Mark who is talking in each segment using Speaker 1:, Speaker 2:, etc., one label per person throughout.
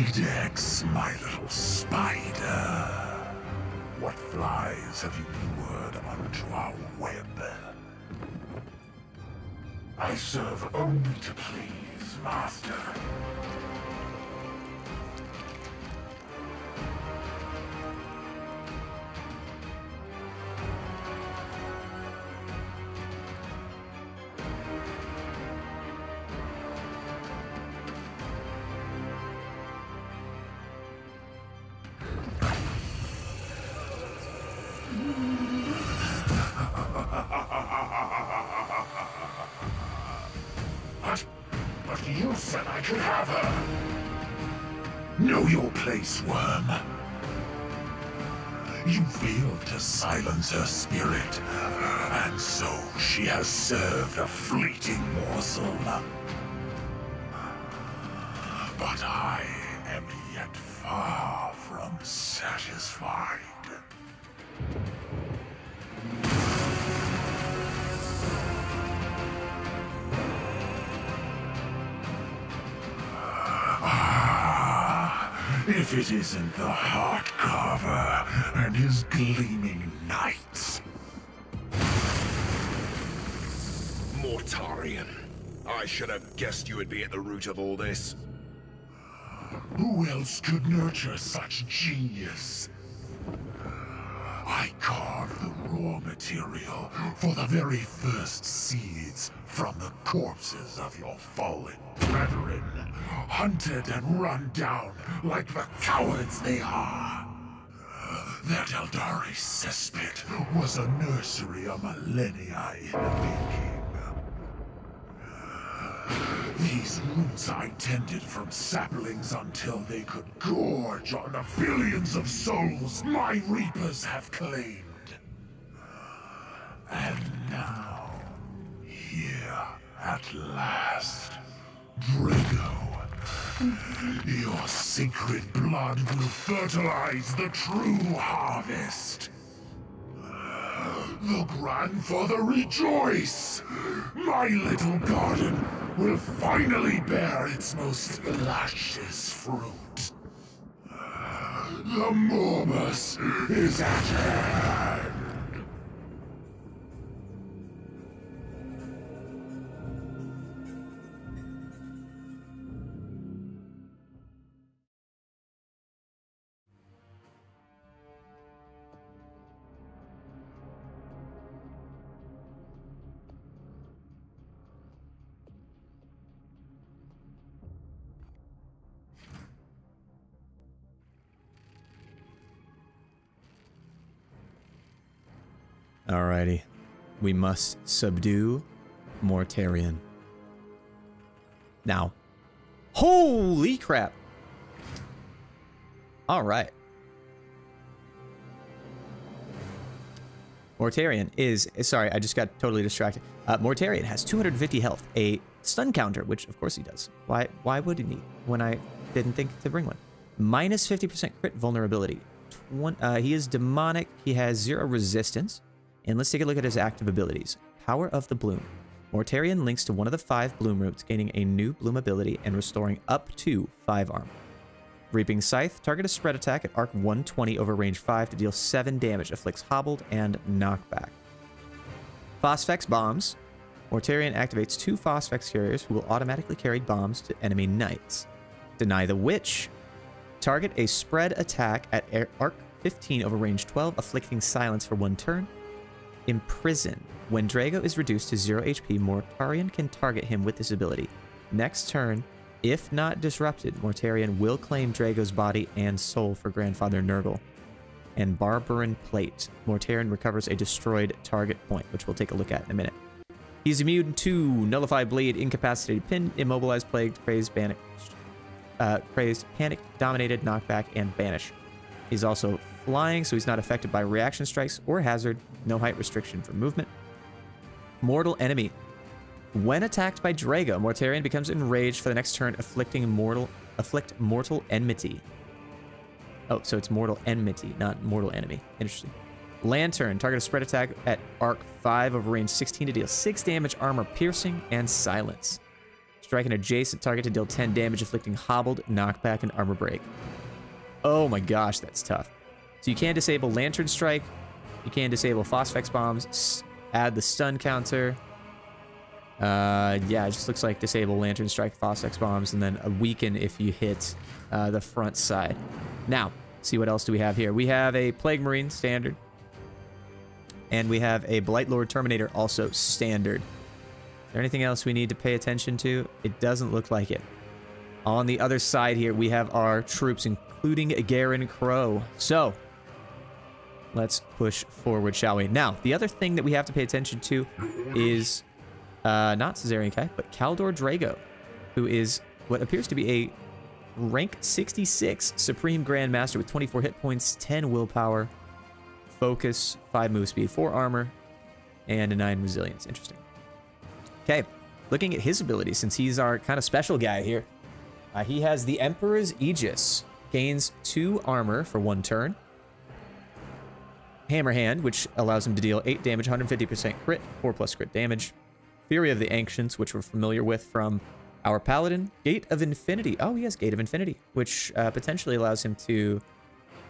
Speaker 1: Greedex, my little spider. What flies have you lured onto our web? I serve only to please, Master. But you said I could have her! Know your place, worm. You failed to silence her spirit, and so she has served a fleeting morsel. But I am yet far from satisfied. If it isn't the Heart Carver and his gleaming knights.
Speaker 2: Mortarion. I should have guessed you would be at the root of all this.
Speaker 1: Who else could nurture such genius? I carved the raw material for the very first seeds from the corpses of your fallen brethren, hunted and run down like the cowards they are. That Eldari cesspit was a nursery a millennia in the making. These roots I tended from saplings until they could gorge on the billions of souls my reapers have claimed. And now, here at last, Drago, your sacred blood will fertilize the true harvest. The grandfather rejoice! My little garden will finally bear its most luscious fruit. The Morbus is at hand!
Speaker 3: Alrighty. We must subdue Mortarion. Now. Holy crap! Alright. Mortarion is... Sorry, I just got totally distracted. Mortarion has 250 health. A stun counter, which of course he does. Why wouldn't he when I didn't think to bring one? Minus 50% crit vulnerability. He is demonic. He has 0 resistance. And let's take a look at his active abilities. Power of the Bloom. Mortarion links to one of the 5 Bloom roots, gaining a new Bloom ability and restoring up to 5 armor. Reaping Scythe. Target a spread attack at arc 120 over range 5 to deal 7 damage. Afflicts hobbled and knockback. Phosphex Bombs. Mortarion activates 2 Phosphex carriers who will automatically carry bombs to enemy knights. Deny the Witch. Target a spread attack at arc 15 over range 12, afflicting silence for 1 turn. Imprison. When Drago is reduced to 0 HP, Mortarion can target him with this ability. Next turn, if not disrupted, Mortarion will claim Drago's body and soul for Grandfather Nurgle. And Barbaran Plate. Mortarion recovers a destroyed target point, which we'll take a look at in a minute. He's immune to Nullify Blade, Incapacitated, Pinned, Immobilized, Plagued, Crazed, Panicked, Dominated, Knockback, and Banish. He's also flying, so he's not affected by reaction strikes or hazard. No height restriction for movement. Mortal Enemy. When attacked by Drago, Mortarion becomes enraged for the next turn, afflict mortal enmity. Oh, so it's mortal enmity, not mortal enemy. Interesting. Lantern. Target a spread attack at arc 5 over range 16 to deal 6 damage, armor piercing, and silence. Strike an adjacent target to deal 10 damage, inflicting hobbled, knockback, and armor break. Oh my gosh, that's tough. So you can disable Lantern Strike. You can disable Phosphex Bombs. Add the stun counter. Yeah, it just looks like disable Lantern Strike, Phosphex Bombs, and then a weaken if you hit the front side. Now, see what else do we have here. We have a Plague Marine standard. And we have a Blight Lord Terminator also standard. Is there anything else we need to pay attention to? It doesn't look like it. On the other side here, we have our troops, including Garen Crow. So, let's push forward, shall we? Now, the other thing that we have to pay attention to is not Caesarian Kai, but Kaldor Drago, who is what appears to be a rank 66 Supreme Grand Master with 24 hit points, 10 willpower, focus, 5 move speed, 4 armor, and a 9 resilience. Interesting. Okay, looking at his abilities, since he's our kind of special guy here, he has the Emperor's Aegis, gains 2 armor for 1 turn. Hammer Hand, which allows him to deal 8 damage, 150% crit, 4+ crit damage. Fury of the Ancients, which we're familiar with from our Paladin. Gate of Infinity. Oh, he has Gate of Infinity, which potentially allows him to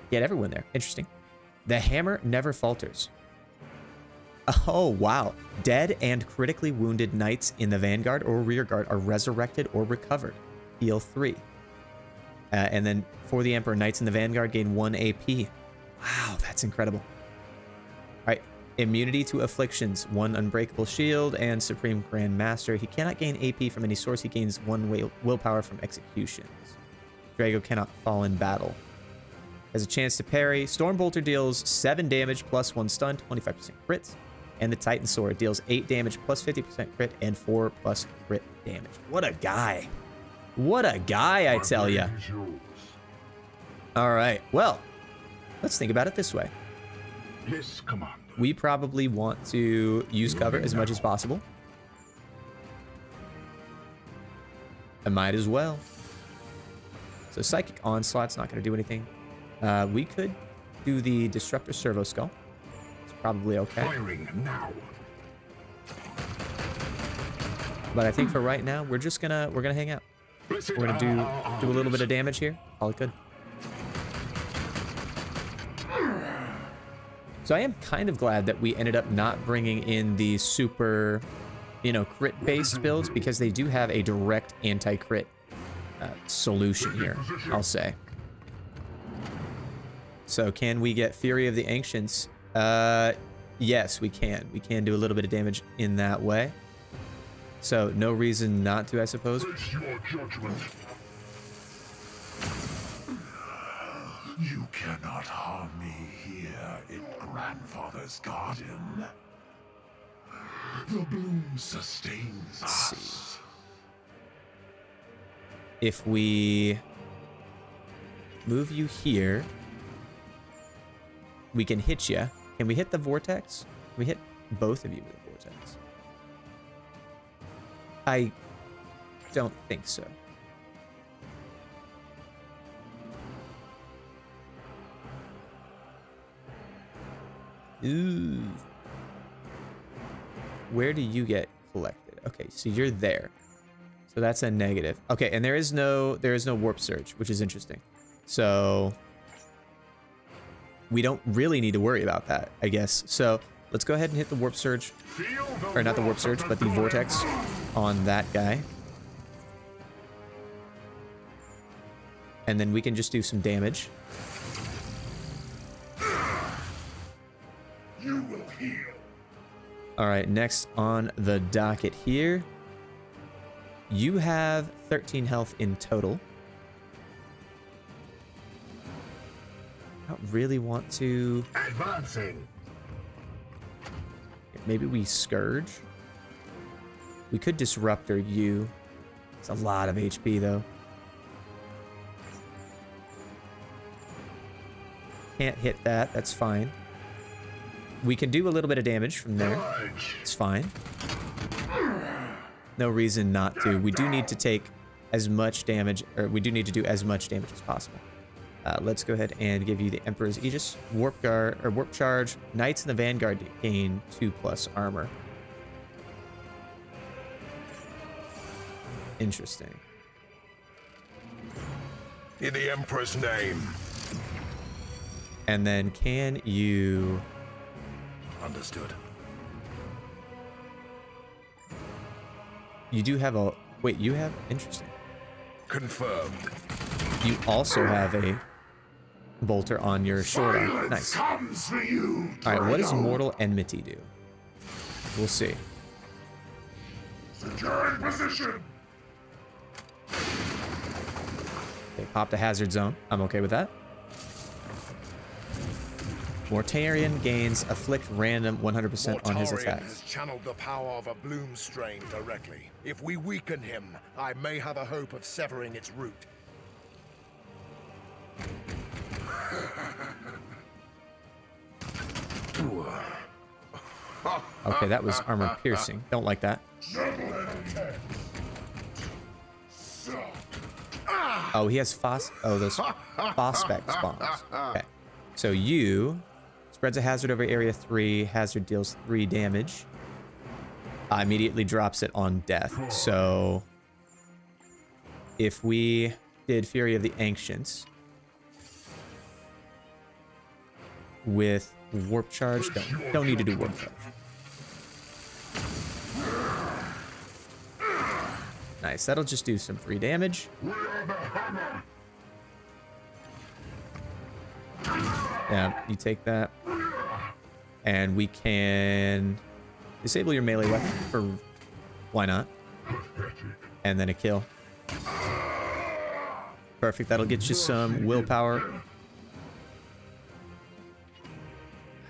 Speaker 3: get everyone there. Interesting. The Hammer Never Falters. Oh, wow. Dead and critically wounded knights in the Vanguard or Rearguard are resurrected or recovered. Heal 3. And then for the Emperor, knights in the Vanguard gain 1 AP. Wow, that's incredible. All right. Immunity to Afflictions, 1 Unbreakable Shield, and Supreme Grand Master. He cannot gain AP from any source. He gains 1 willpower from executions. Drago cannot fall in battle. Has a chance to parry. Stormbolter deals 7 damage plus 1 stun, 25% crit. And the Titan Sword deals 8 damage plus 50% crit and 4+ crit damage. What a guy. What a guy, I tell ya. All right, well, let's think about it this way.
Speaker 1: Yes, Commander.
Speaker 3: We probably want to use cover as much as possible. I might as well. So Psychic Onslaught's not going to do anything. We could do the Disruptor Servo Skull. It's probably okay.
Speaker 1: Firing now.
Speaker 3: But I think for right now, we're gonna hang out. We're gonna do a little bit of damage here. Call it good. So I am kind of glad that we ended up not bringing in the super, crit-based builds, because they do have a direct anti-crit solution here, I'll say. So can we get Fury of the Ancients? Yes, we can. We can do a little bit of damage in that way. So no reason not to, I suppose.
Speaker 1: Face your judgment. You cannot harm me here in Grandfather's garden. The bloom sustains us.
Speaker 3: If we move you here, we can hit you. Can we hit the vortex? Can we hit both of you with the vortex? I don't think so. Ooh. Where do you get collected? Okay, so you're there. So that's a negative. Okay, and there is no warp surge, which is interesting. So we don't really need to worry about that, I guess. So let's go ahead and hit the warp surge, or not the warp surge, but the vortex on that guy. And then we can just do some damage.
Speaker 1: You will heal.
Speaker 3: All right, next on the docket here, you have 13 health in total. I don't really want to...
Speaker 1: Advancing.
Speaker 3: Maybe we Scourge. We could Disruptor you. It's a lot of HP, though. Can't hit that. That's fine. We can do a little bit of damage from there. It's fine. No reason not to. We do need to take as much damage, or we do need to do as much damage as possible. Let's go ahead and give you the Emperor's Aegis. Warp Charge. Knights in the Vanguard gain 2+ armor. Interesting.
Speaker 2: In the Emperor's name.
Speaker 3: And then can you...
Speaker 2: Understood.
Speaker 3: You do have a... Wait, you have... Interesting.
Speaker 2: Confirmed.
Speaker 3: You also have a bolter on your short arm. Nice.
Speaker 1: Comes for you,
Speaker 3: Alright, what does
Speaker 1: Drago.
Speaker 3: Mortal Enmity do? We'll see.
Speaker 1: Securing position.
Speaker 3: Okay, pop the hazard zone. I'm okay with that. Mortarion gains afflict random 100% on his
Speaker 2: Mortarion
Speaker 3: attacks.
Speaker 2: has channeled the power of a bloom strain directly. If we weaken him, I may have a hope of severing its root.
Speaker 3: Okay, that was armor piercing. Don't like that. Oh, he has those Phosphex bombs. Okay. So you spreads a hazard over area 3. Hazard deals 3 damage. Immediately drops it on death. So if we did Fury of the Ancients with Warp Charge, don't need to do Warp Charge. Nice, that'll just do some free damage. Yeah, you take that. And we can disable your melee weapon for why not? And then a kill. Perfect, that'll get you some willpower.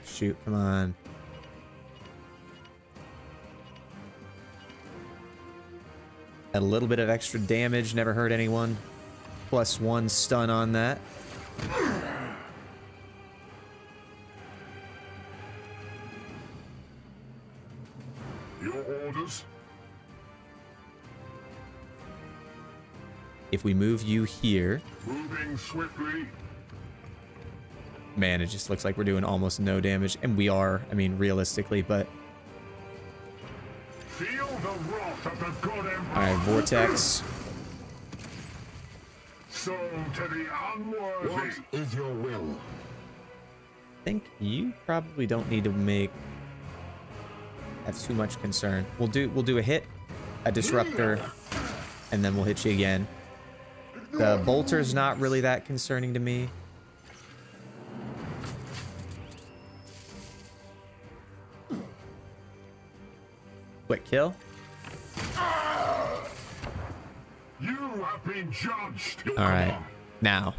Speaker 3: Shoot, come on. A little bit of extra damage, never hurt anyone. +1 stun on that.
Speaker 1: Your orders.
Speaker 3: If we move you here,
Speaker 1: Moving swiftly.
Speaker 3: man, it just looks like we're doing almost no damage. And we are, I mean, realistically, but...
Speaker 1: Feel the wrath of the good Emperor.
Speaker 3: Alright, Vortex.
Speaker 1: So to the unworthy.
Speaker 2: What is your will?
Speaker 3: I think you probably don't need to have too much concern. We'll do a hit, a disruptor, and then we'll hit you again. The bolter's not really that concerning to me. Quick kill.
Speaker 1: You have been judged.
Speaker 3: All right. Now,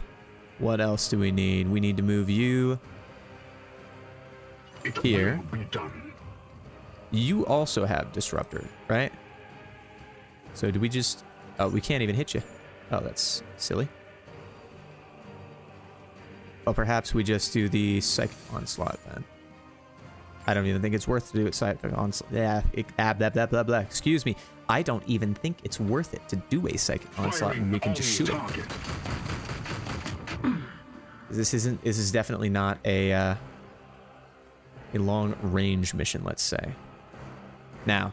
Speaker 3: what else do we need? We need to move you
Speaker 1: It
Speaker 3: here.
Speaker 1: will be done.
Speaker 3: You also have disruptor, right? So do we just... Oh, we can't even hit you. Oh, that's silly. Well, perhaps we just do the Psychic Onslaught then. I don't even think it's worth to do it Psychic Onslaught. Yeah, blah, blah, blah. Excuse me. I don't even think it's worth it to do a Psychic Onslaught and we can just shoot it. This is definitely not a long-range mission, let's say. Now,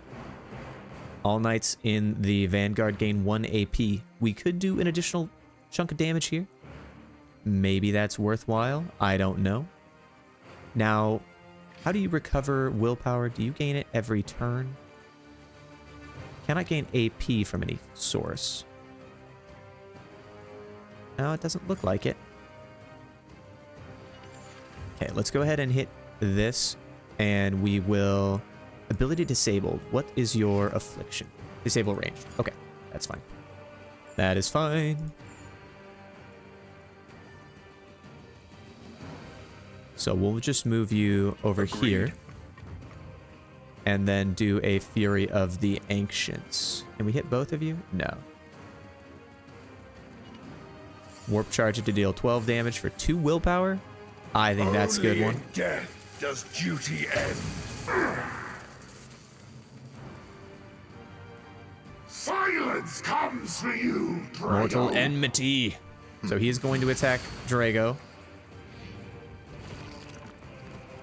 Speaker 3: all knights in the Vanguard gain 1 AP. We could do an additional chunk of damage here. Maybe that's worthwhile. I don't know. Now, how do you recover willpower? Do you gain it every turn? Cannot gain AP from any source. No, it doesn't look like it. Okay, let's go ahead and hit this, and we will... Ability disabled. What is your affliction? Disable range. Okay, that's fine. That is fine. So we'll just move you over here. And then do a Fury of the Ancients. Can we hit both of you? No. Warp charge it to deal 12 damage for 2 willpower. I think that's a good one.
Speaker 2: In death does duty end.
Speaker 1: Silence comes for you, Drago.
Speaker 3: Mortal Enmity. So he's going to attack Drago.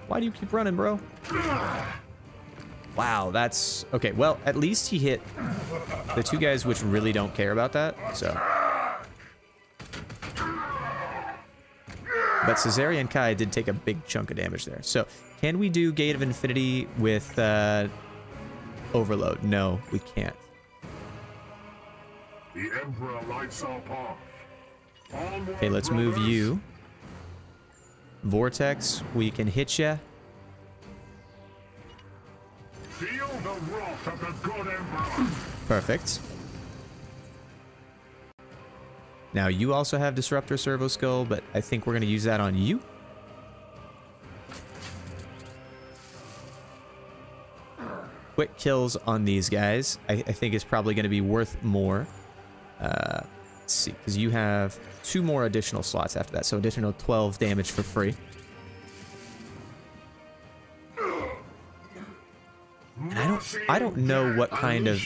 Speaker 3: Why do you keep running, bro? Wow, that's... Okay, well, at least he hit the two guys which really don't care about that, so... But Caesarion Kai did take a big chunk of damage there. So, can we do Gate of Infinity with Overload? No, we can't.
Speaker 1: The Emperor lights our path.
Speaker 3: Okay, let's move you. Vortex, we can hit ya.
Speaker 1: Feel the wrath of the good Emperor.
Speaker 3: Perfect. Now, you also have Disruptor Servo Skull, but I think we're going to use that on you. Quick kills on these guys, I think is probably going to be worth more. Let's see, because you have 2 more additional slots after that, so additional 12 damage for free. And I don't know what kind of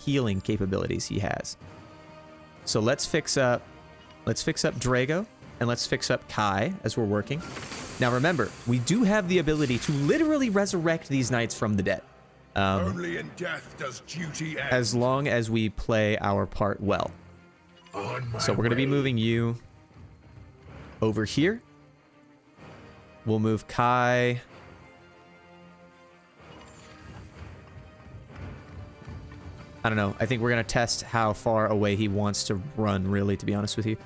Speaker 3: healing capabilities he has. So let's fix up Drago, and let's fix up Kai as we're working. Now remember, we do have the ability to literally resurrect these knights from the dead.
Speaker 2: Only in death does duty end.
Speaker 3: As long as we play our part well. So we're going to be moving you over here. We'll move Kai. I don't know. I think we're going to test how far away he wants to run, really, to be honest with you.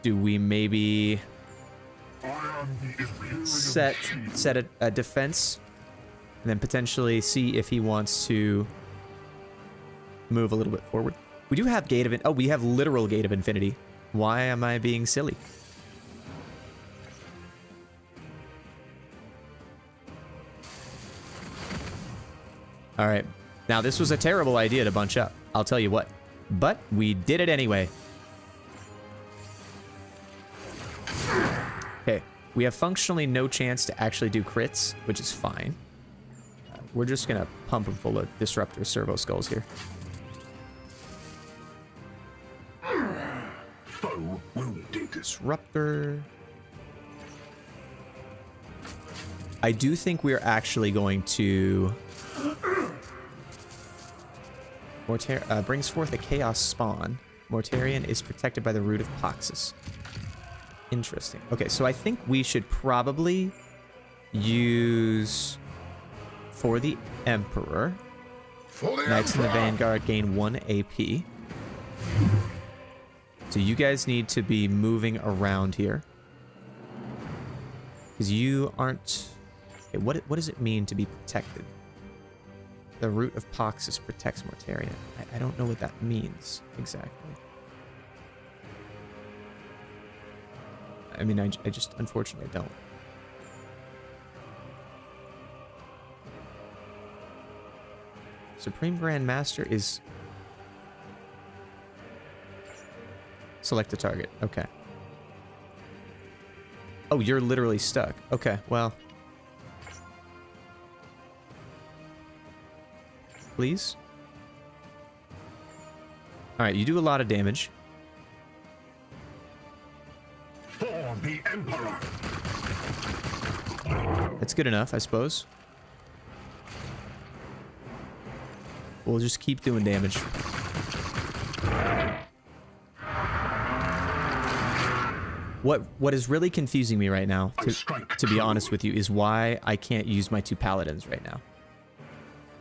Speaker 3: Do we maybe set a defense and then potentially see if he wants to move a little bit forward? We do have Gate of... Oh, we have literal Gate of Infinity. Why am I being silly? All right. Now, this was a terrible idea to bunch up. I'll tell you what. But we did it anyway. Okay. We have functionally no chance to actually do crits, which is fine. We're just going to pump him full of Disruptor Servo Skulls here.
Speaker 1: Foe wounded.
Speaker 3: Disruptor. I do think we're actually going to... brings forth a Chaos Spawn. Mortarion is protected by the Root of Poxus. Interesting. Okay, so I think we should probably use... For the Emperor, Knights in the Vanguard gain 1 AP. So you guys need to be moving around here. Because you aren't... Okay, what does it mean to be protected? The Root of Poxus protects Mortarion. I don't know what that means exactly. I mean, I just unfortunately don't. Supreme Grand Master is... Select a target. Okay. Oh, you're literally stuck. Okay, well... Please? Alright, you do a lot of damage.
Speaker 1: For the Emperor.
Speaker 3: That's good enough, I suppose. We'll just keep doing damage. What is really confusing me right now, to be honest with you, is why I can't use my 2 paladins right now.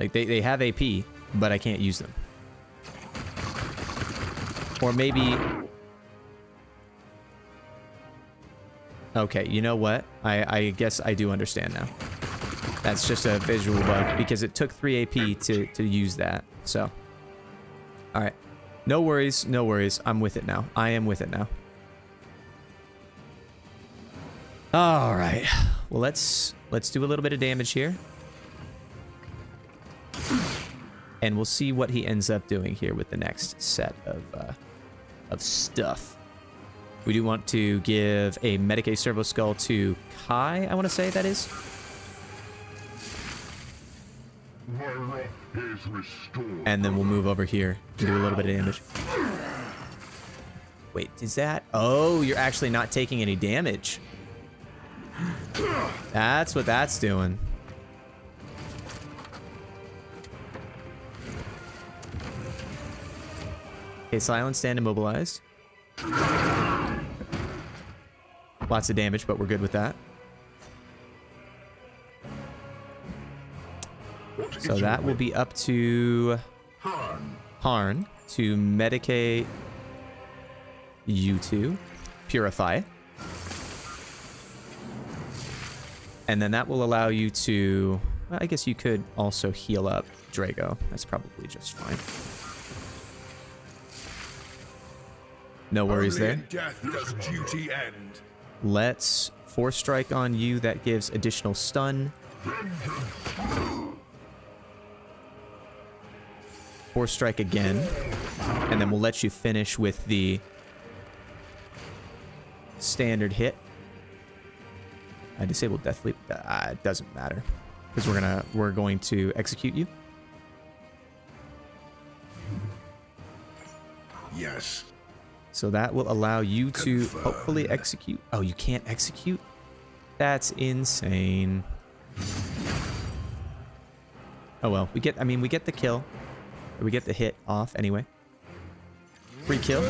Speaker 3: Like, they have AP, but I can't use them. Or maybe... Okay, you know what? I guess I do understand now. That's just a visual bug, because it took 3 AP to use that, so. Alright. No worries, no worries. I'm with it now. I am with it now. Alright. Well, let's do a little bit of damage here. And we'll see what he ends up doing here with the next set of stuff. We do want to give a Medicae Servo Skull to Kai, I want to say that is. And then we'll move over here and do a little bit of damage. Wait, is that... Oh, you're actually not taking any damage. That's what that's doing. Okay, silence, stand, immobilized. Lots of damage, but we're good with that. So that will be up to Harn to medicate you two, purify. And then that will allow you to, well, I guess you could also heal up Drago. That's probably just fine. No worries there.
Speaker 2: Death does duty end.
Speaker 3: Let's Force Strike on you. That gives additional stun. Force Strike again. And then we'll let you finish with the standard hit. I disabled Death Leap. It doesn't matter. Because we're going to execute you.
Speaker 2: Yes.
Speaker 3: So that will allow you to hopefully execute. Oh, you can't execute? That's insane. Oh well, we get the kill. Or we get the hit off anyway. Free kill.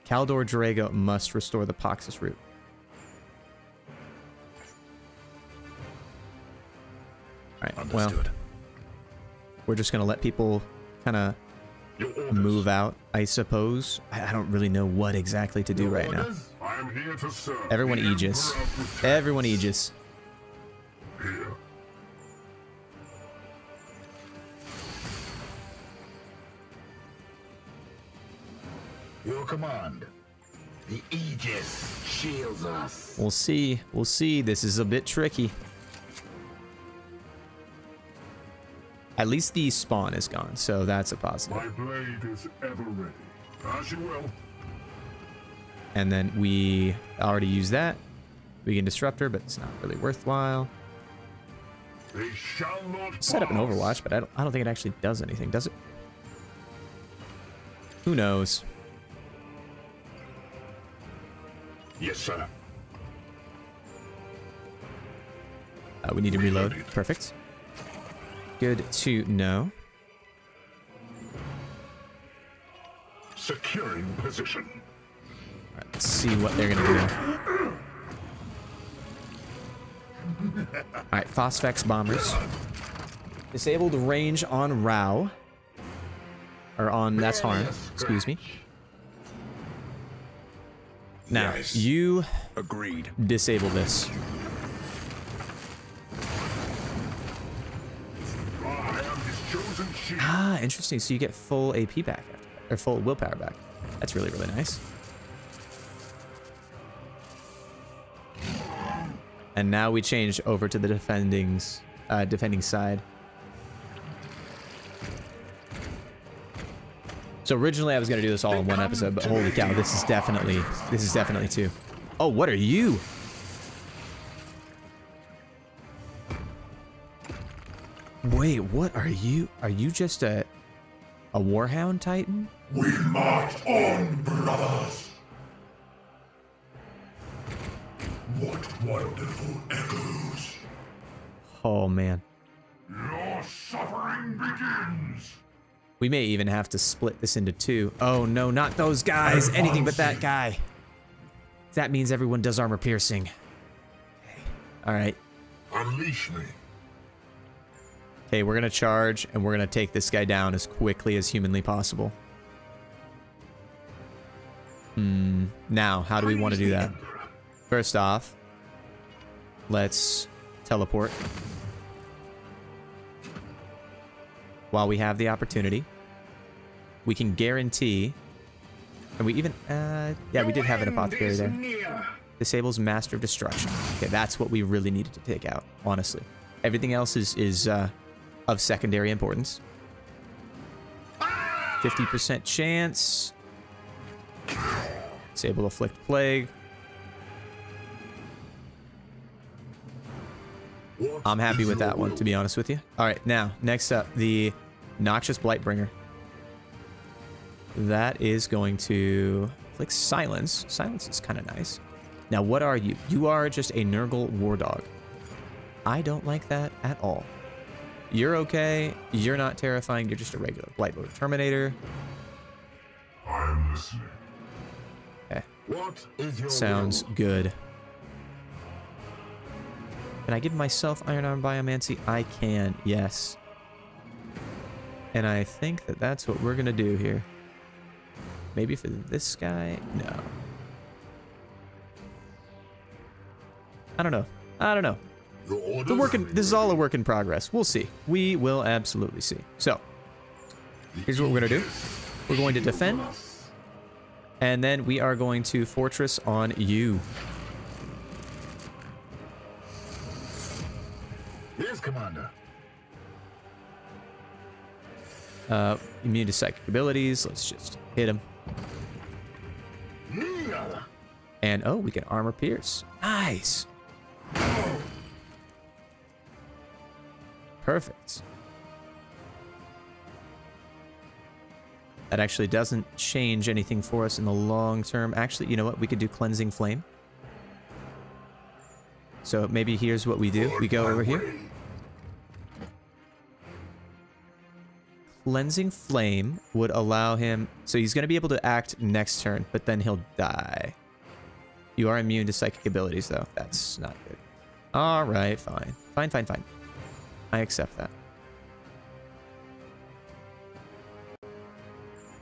Speaker 3: Kaldor Drago must restore the Poxus root. Alright, well. We're just gonna let people kind of move out, I suppose. I don't really know what exactly to do right now. Everyone Aegis. Everyone Aegis.
Speaker 4: Your command. The Aegis shields us.
Speaker 3: We'll see. We'll see. This is a bit tricky. At least the spawn is gone, so that's a positive.
Speaker 1: My blade is ever ready. As you will.
Speaker 3: And then we already used that. We can disrupt her, but it's not really worthwhile.
Speaker 1: They shall not
Speaker 3: Set up an Overwatch, but I don't think it actually does anything, does it? Who knows?
Speaker 1: Yes, sir.
Speaker 3: We need to reload. Perfect. Good to know.
Speaker 1: Securing position.
Speaker 3: All right, let's see what they're gonna do. All right, Phosphex bombers. Disabled range on Rao. Or on that's Harn. Excuse me. Now you
Speaker 2: agreed.
Speaker 3: Disable this. Ah, interesting. So you get full AP back, or full willpower back. That's really, really nice. And now we change over to the defending side. So originally I was gonna do this all in one episode, but holy cow, this is definitely two. Oh, what are you? Wait, what are you? Are you just a Warhound Titan?
Speaker 1: We march on, brothers. What wonderful echoes.
Speaker 3: Oh man.
Speaker 1: Your suffering begins.
Speaker 3: We may even have to split this into two. Oh no, not those guys. Anything but that guy. That means everyone does armor piercing. Okay. All right.
Speaker 1: Unleash me.
Speaker 3: Okay, we're gonna charge and we're gonna take this guy down as quickly as humanly possible. Now, how do we want to do that? First off, let's teleport. While we have the opportunity, we can guarantee, and we even, yeah, we did have an apothecary there. Disables Master of Destruction. Okay, that's what we really needed to take out, honestly. Everything else is of secondary importance. 50% chance. Disable Afflict Plague. I'm happy with that one, to be honest with you. All right, now, next up, the Noxious Blightbringer. That is going to click Silence. Silence is kind of nice. Now, what are you? You are just a Nurgle War Dog. I don't like that at all. You're okay. You're not terrifying. You're just a regular Blightlord Terminator.
Speaker 1: I am listening.
Speaker 3: Okay.
Speaker 4: What is your
Speaker 3: Sounds
Speaker 4: will?
Speaker 3: good. Can I give myself Iron Arm Biomancy? I can, yes. And I think that that's what we're going to do here. Maybe for this guy? No. I don't know. I don't know.
Speaker 1: Your orders?
Speaker 3: This is all a work in progress. We'll see. We will absolutely see. So, here's what we're going to do. We're going to defend. And then we are going to fortress on you.
Speaker 4: Yes, Commander.
Speaker 3: Immune to psychic abilities. Let's just hit him. And, oh, we can armor pierce. Nice. Perfect. That actually doesn't change anything for us in the long term. Actually, you know what? We could do Cleansing Flame. So maybe here's what we do. We go over here. Cleansing Flame would allow him... So he's going to be able to act next turn, but then he'll die. You are immune to psychic abilities, though. That's not good. All right, fine. Fine, fine, fine. I accept that.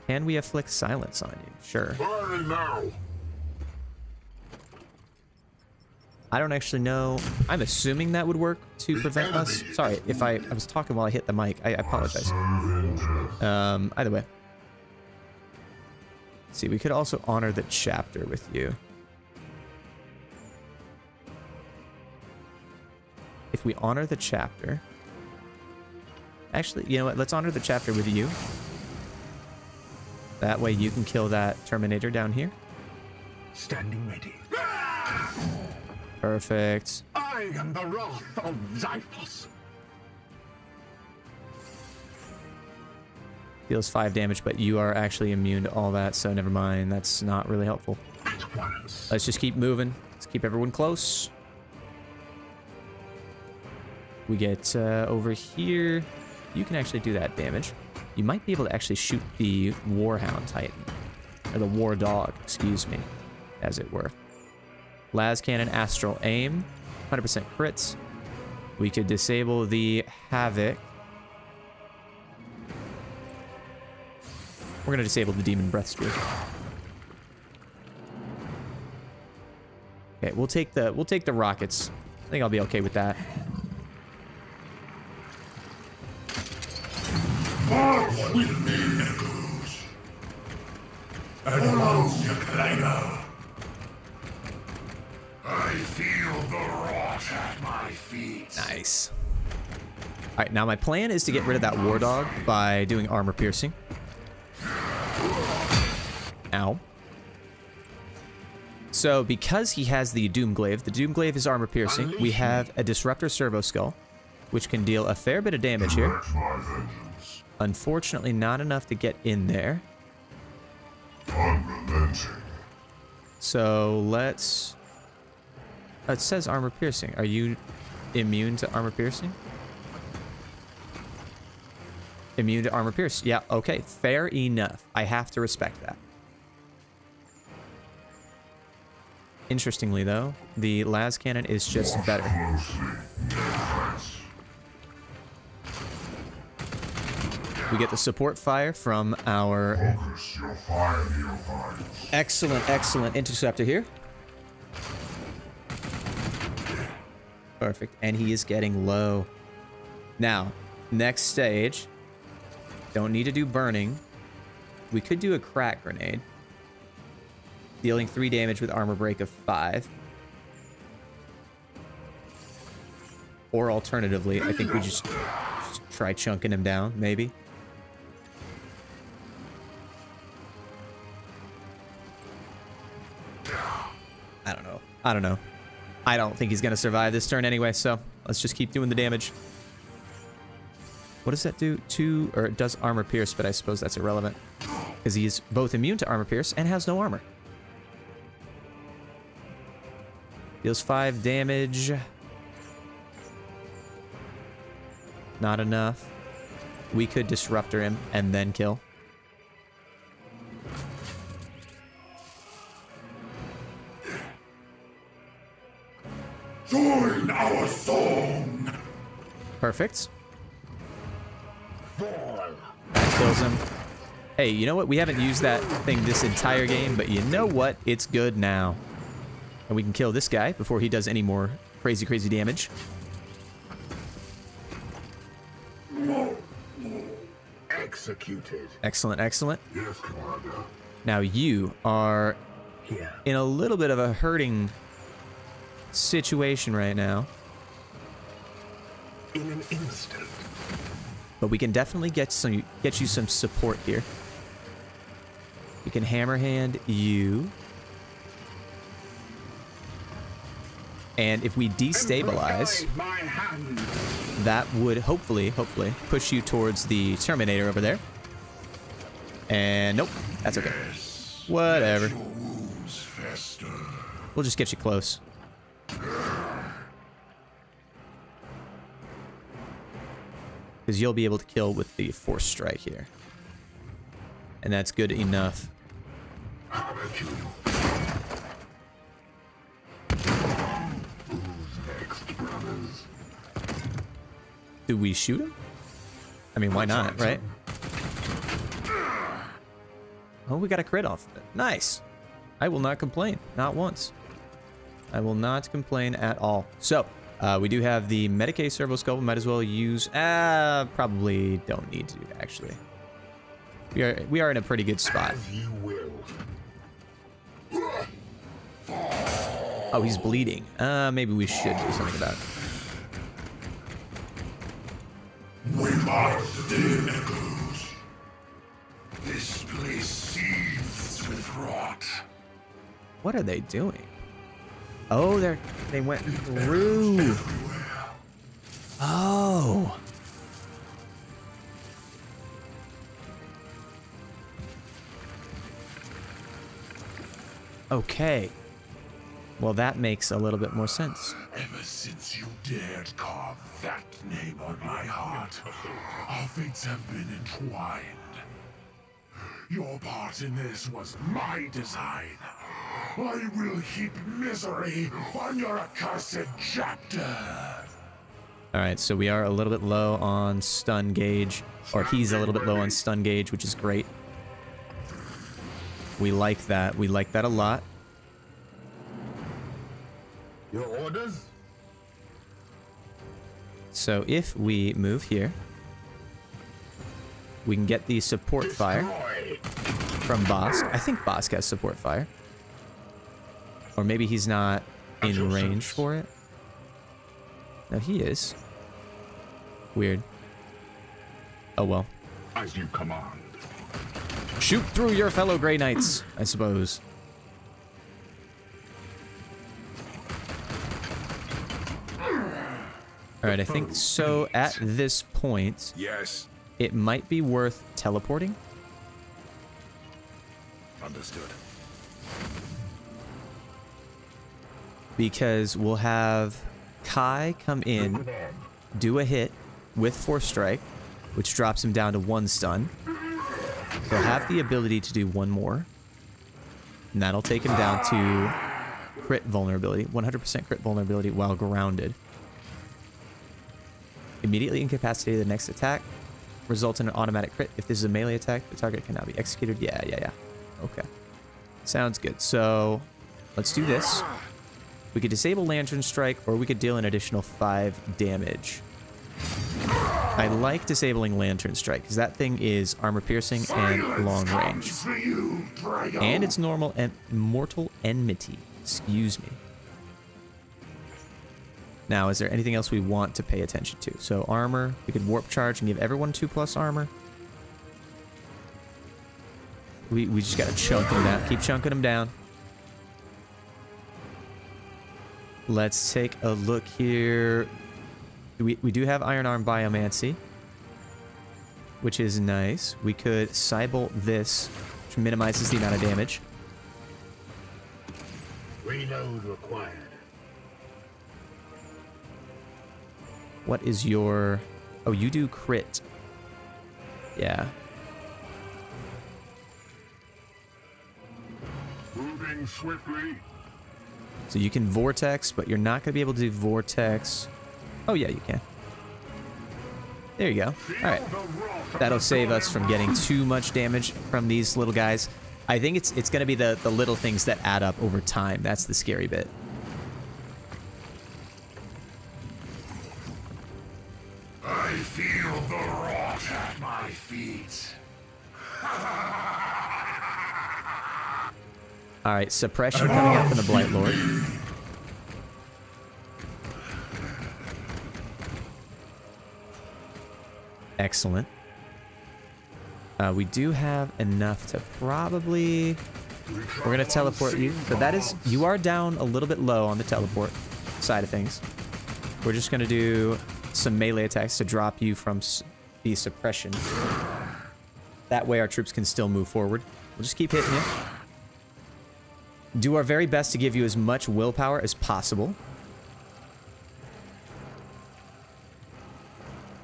Speaker 3: Can we afflict silence on you? Sure.
Speaker 1: Burn now.
Speaker 3: I don't actually know. I'm assuming that would work to prevent us. Sorry, if I was talking while I hit the mic. I apologize. Either way. Let's see, we could also honor the chapter with you. If we honor the chapter... Actually, you know what? Let's honor the chapter with you. That way you can kill that Terminator down here.
Speaker 4: Standing ready.
Speaker 3: Perfect.
Speaker 4: I am the wrath of Xiphos.
Speaker 3: Deals 5 damage, but you are actually immune to all that, so never mind. That's not really helpful.
Speaker 4: At once.
Speaker 3: Let's just keep moving. Let's keep everyone close. We get over here. You can actually do that damage. You might be able to actually shoot the Warhound Titan. Or the War Dog, excuse me, as it were. Las Cannon, Astral Aim. 100% crits. We could disable the Havoc. We're going to disable the Demon Breath Spear. Okay, we'll take the rockets. I think I'll be okay with that.
Speaker 1: March with me, Echoes. Advance, your clanger. I feel the rot at my feet.
Speaker 3: Nice. All right, now my plan is to get rid of that War Dog by doing armor piercing. Ow. So because he has the Doomglaive, the Doomglaive is armor piercing. We have a Disruptor Servo Skull, which can deal a fair bit of damage here.
Speaker 1: Direct my vengeance.
Speaker 3: Unfortunately, not enough to get in there.
Speaker 1: Unrelenting.
Speaker 3: So let's... Oh, it says armor piercing. Are you immune to armor piercing? Immune to armor pierce. Yeah, okay. Fair enough. I have to respect that. Interestingly, though, the Las Cannon is just better.
Speaker 1: Closely, nevertheless.
Speaker 3: We get the support fire from our
Speaker 1: Focus your fire neophytes.
Speaker 3: excellent, excellent interceptor here. Perfect. And he is getting low. Now, next stage. Don't need to do burning. We could do a crack grenade. Dealing 3 damage with armor break of 5. Or alternatively, I think we just try chunking him down, maybe. I don't know. I don't know. I don't think he's going to survive this turn anyway, so let's just keep doing the damage. What does that do? Or it does armor pierce, but I suppose that's irrelevant. Because he is both immune to armor pierce and has no armor. Deals 5 damage. Not enough. We could disruptor him and then kill.
Speaker 1: Join our song!
Speaker 3: Perfect.
Speaker 4: Fall.
Speaker 3: That kills him. Hey, you know what? We haven't used that thing this entire game, but you know what? It's good now. And we can kill this guy before he does any more crazy, crazy damage.
Speaker 4: Executed.
Speaker 3: Excellent, excellent.
Speaker 4: Yes, Commander.
Speaker 3: Now you are
Speaker 4: Here.
Speaker 3: in a little bit of a hurting situation right now,
Speaker 4: In an instant.
Speaker 3: but we can definitely get you some support here. We can hammer hand you. And if we destabilize,
Speaker 4: Emperor, guide my hand.
Speaker 3: that would hopefully push you towards the Terminator over there. And nope, that's okay. Whatever.
Speaker 1: Your wounds fester.
Speaker 3: We'll just get you close. Because you'll be able to kill with the Force Strike here. And that's good enough.
Speaker 4: How about you? Who's next, brothers?
Speaker 3: Do we shoot him? I mean, why not, right? Oh, we got a crit off of it. Nice. I will not complain. Not once. I will not complain at all. So, we do have the Medicaid Servo Skull. Might as well use... probably don't need to, actually. We are in a pretty good spot.
Speaker 4: As you will.
Speaker 3: Oh, he's bleeding. Maybe we should do something about it.
Speaker 1: We march the echoes. This place seethes with rot.
Speaker 3: What are they doing? Oh, they went through. Oh. Okay. Well, that makes a little bit more sense.
Speaker 1: Ever since you dared carve that name on my heart, our fates have been entwined. Your part in this was my design. I will heap misery on your accursed chapter.
Speaker 3: All right, so we are a little bit low on stun gauge, or he's a little bit low on stun gauge, which is great. We like that. We like that a lot.
Speaker 4: Your orders?
Speaker 3: So if we move here, we can get the support fire
Speaker 4: Destroy.
Speaker 3: from Bosk. I think Bosk has support fire. Or maybe he's not
Speaker 4: At your
Speaker 3: in range
Speaker 4: service.
Speaker 3: for it. No, he is. Weird. Oh well.
Speaker 4: As you command.
Speaker 3: Shoot through your fellow Grey Knights, I suppose. Alright, I think so at this point,
Speaker 2: Yes.
Speaker 3: it might be worth teleporting.
Speaker 2: Understood.
Speaker 3: Because we'll have Kai come in, do a hit with Force Strike, which drops him down to 1 stun. He'll have the ability to do 1 more. And that'll take him down to crit vulnerability, 100% crit vulnerability while grounded. Immediately incapacitate the next attack. Results in an automatic crit. If this is a melee attack, the target can now be executed. Yeah. Okay. Sounds good. So, let's do this. We could disable Lantern Strike, or we could deal an additional 5 damage. I like disabling Lantern Strike, because that thing is armor piercing and long range.
Speaker 1: For you, Drago.
Speaker 3: And it's normal and mortal enmity. Excuse me. Now, is there anything else we want to pay attention to? So armor, we could warp charge and give everyone 2+ armor. We just gotta chunk them down. Keep chunking them down. Let's take a look here. We do have Iron Arm Biomancy, which is nice. We could Cybolt this, which minimizes the amount of damage.
Speaker 4: Reload required.
Speaker 3: What is your Oh, you do crit. Yeah.
Speaker 4: Moving swiftly.
Speaker 3: So you can vortex, but you're not going to be able to do vortex. Oh, yeah, you can. There you go. All right. That'll save us from getting too much damage from these little guys. I think it's going to be the little things that add up over time. That's the scary bit.
Speaker 1: I feel the rot at my feet.
Speaker 3: All right, suppression coming out from the Blight Lord. Excellent. We do have enough to probably... We're going to teleport you. So that is... You are down a little bit low on the teleport side of things. We're just going to do some melee attacks to drop you from the suppression. That way our troops can still move forward. We'll just keep hitting you. Do our very best to give you as much willpower as possible.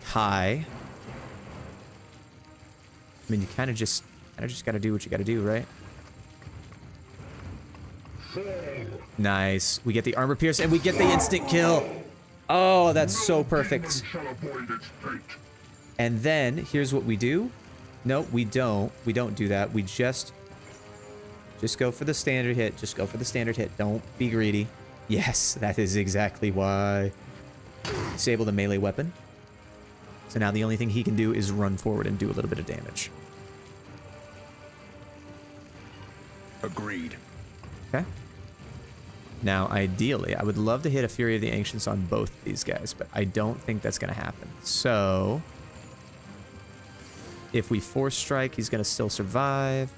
Speaker 3: Kai. I mean, you kind of just got to do what you got to do, right? Nice. We get the armor pierce and we get the instant kill. Oh, that's so perfect. And then here's what we do. No, we don't. We don't do that. We just go for the standard hit. Just go for the standard hit. Don't be greedy. Yes, that is exactly why. Disable the melee weapon. So now the only thing he can do is run forward and do a little bit of damage.
Speaker 2: Agreed.
Speaker 3: Okay. Now, ideally, I would love to hit a Fury of the Ancients on both of these guys, but I don't think that's going to happen. So, if we force strike, he's going to still survive.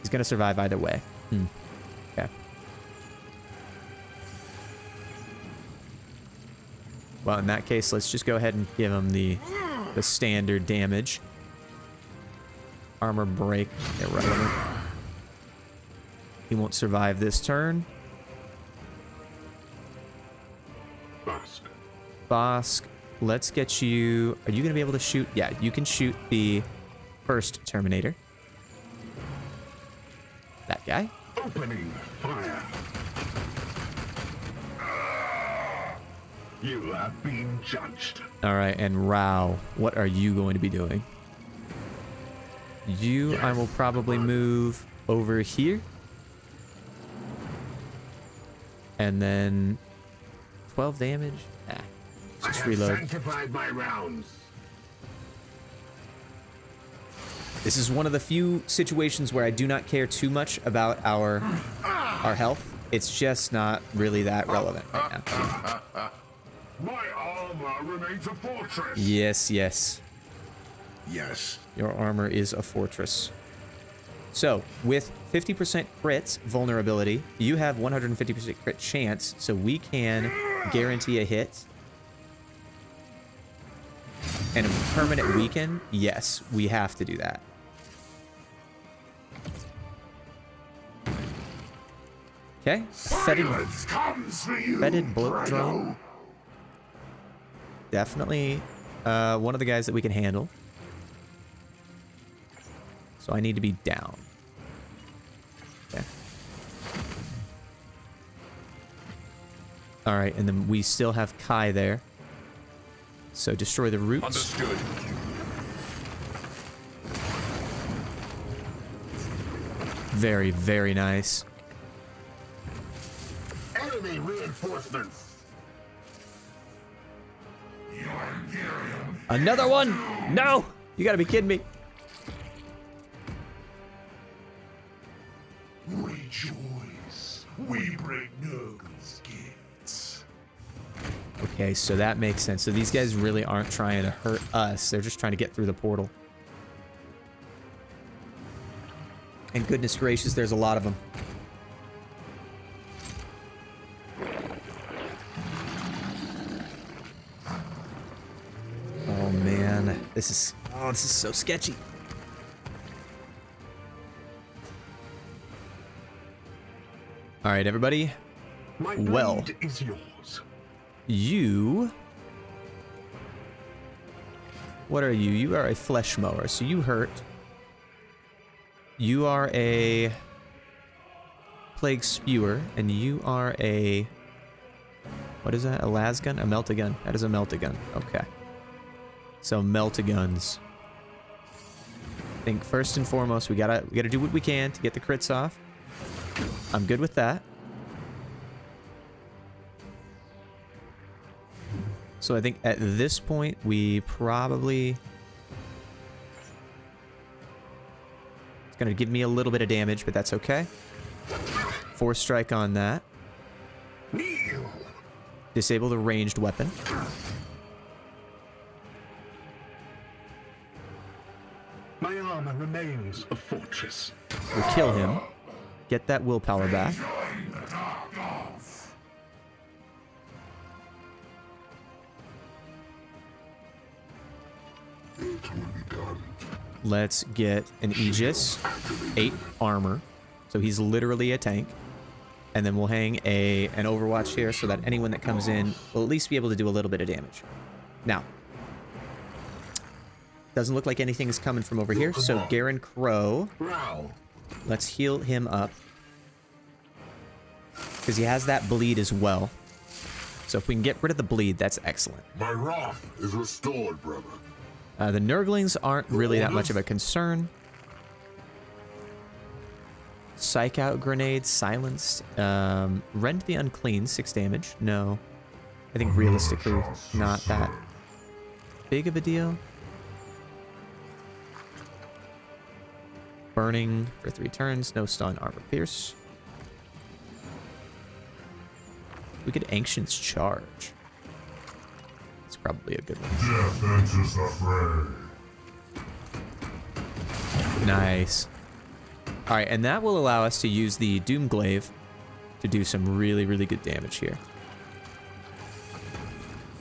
Speaker 3: He's going to survive either way. Okay. Well, in that case, let's just go ahead and give him the standard damage. Armor break, irrelevant. He won't survive this turn. Bosk, let's get you... Are you going to be able to shoot? Yeah, you can shoot the first Terminator. That guy.
Speaker 4: Opening fire. You have been judged.
Speaker 3: All right, and Rao, what are you going to be doing? You, I will probably move over here. And then 12 damage. Just reload.
Speaker 4: Sanctified my rounds.
Speaker 3: This is one of the few situations where I do not care too much about our health. It's just not really that relevant right now.
Speaker 4: My armor remains a fortress.
Speaker 3: Yes, yes.
Speaker 2: Yes.
Speaker 3: Your armor is a fortress. So, with 50% crit vulnerability, you have 150% crit chance, so we can guarantee a hit. And a permanent weaken, yes, we have to do that. Okay, fetid bloat drone. Definitely one of the guys that we can handle. So I need to be down. Okay. All right, and then we still have Kai there. So destroy the roots.
Speaker 2: Understood.
Speaker 3: Very, very nice.
Speaker 4: Enemy reinforcements.
Speaker 3: Another one? No! You gotta be kidding me.
Speaker 1: Rejoice. We bring Nurgle's gifts.
Speaker 3: Okay, so that makes sense. So these guys really aren't trying to hurt us. They're just trying to get through the portal. And goodness gracious, there's a lot of them. Oh man, this is so sketchy. All right, everybody.
Speaker 4: My
Speaker 3: Well.
Speaker 4: blade is yours.
Speaker 3: You... What are you? You are a flesh mower, so you hurt. You are a plague spewer, and you are a... What is that? A lasgun? A melt-a-gun. That is a melt-a-gun. Okay. So melt-a-guns. I think first and foremost, we gotta do what we can to get the crits off. I'm good with that. So I think at this point, we probably... It's going to give me a little bit of damage, but that's okay. Force strike on that. Disable the ranged weapon.
Speaker 4: My armor remains a fortress.
Speaker 3: We'll kill him. Get that willpower back. Let's get an Aegis, 8 armor, so he's literally a tank. And then we'll hang an Overwatch here so that anyone that comes in will at least be able to do a little bit of damage. Now, doesn't look like anything is coming from over here, so Garen Crow, let's heal him up. Because he has that bleed as well. So if we can get rid of the bleed, that's excellent.
Speaker 1: My wrath is restored, brother.
Speaker 3: The Nurglings aren't really that much of a concern. Psych out grenade, silenced. Rend the unclean, 6 damage. No. I think realistically, not that big of a deal. Burning for 3 turns, no stun, armor pierce. We could Ancient's Charge. It's probably a good one.
Speaker 1: Death enters the fray.
Speaker 3: Nice. Alright, and that will allow us to use the Doomglaive to do some really, really good damage here.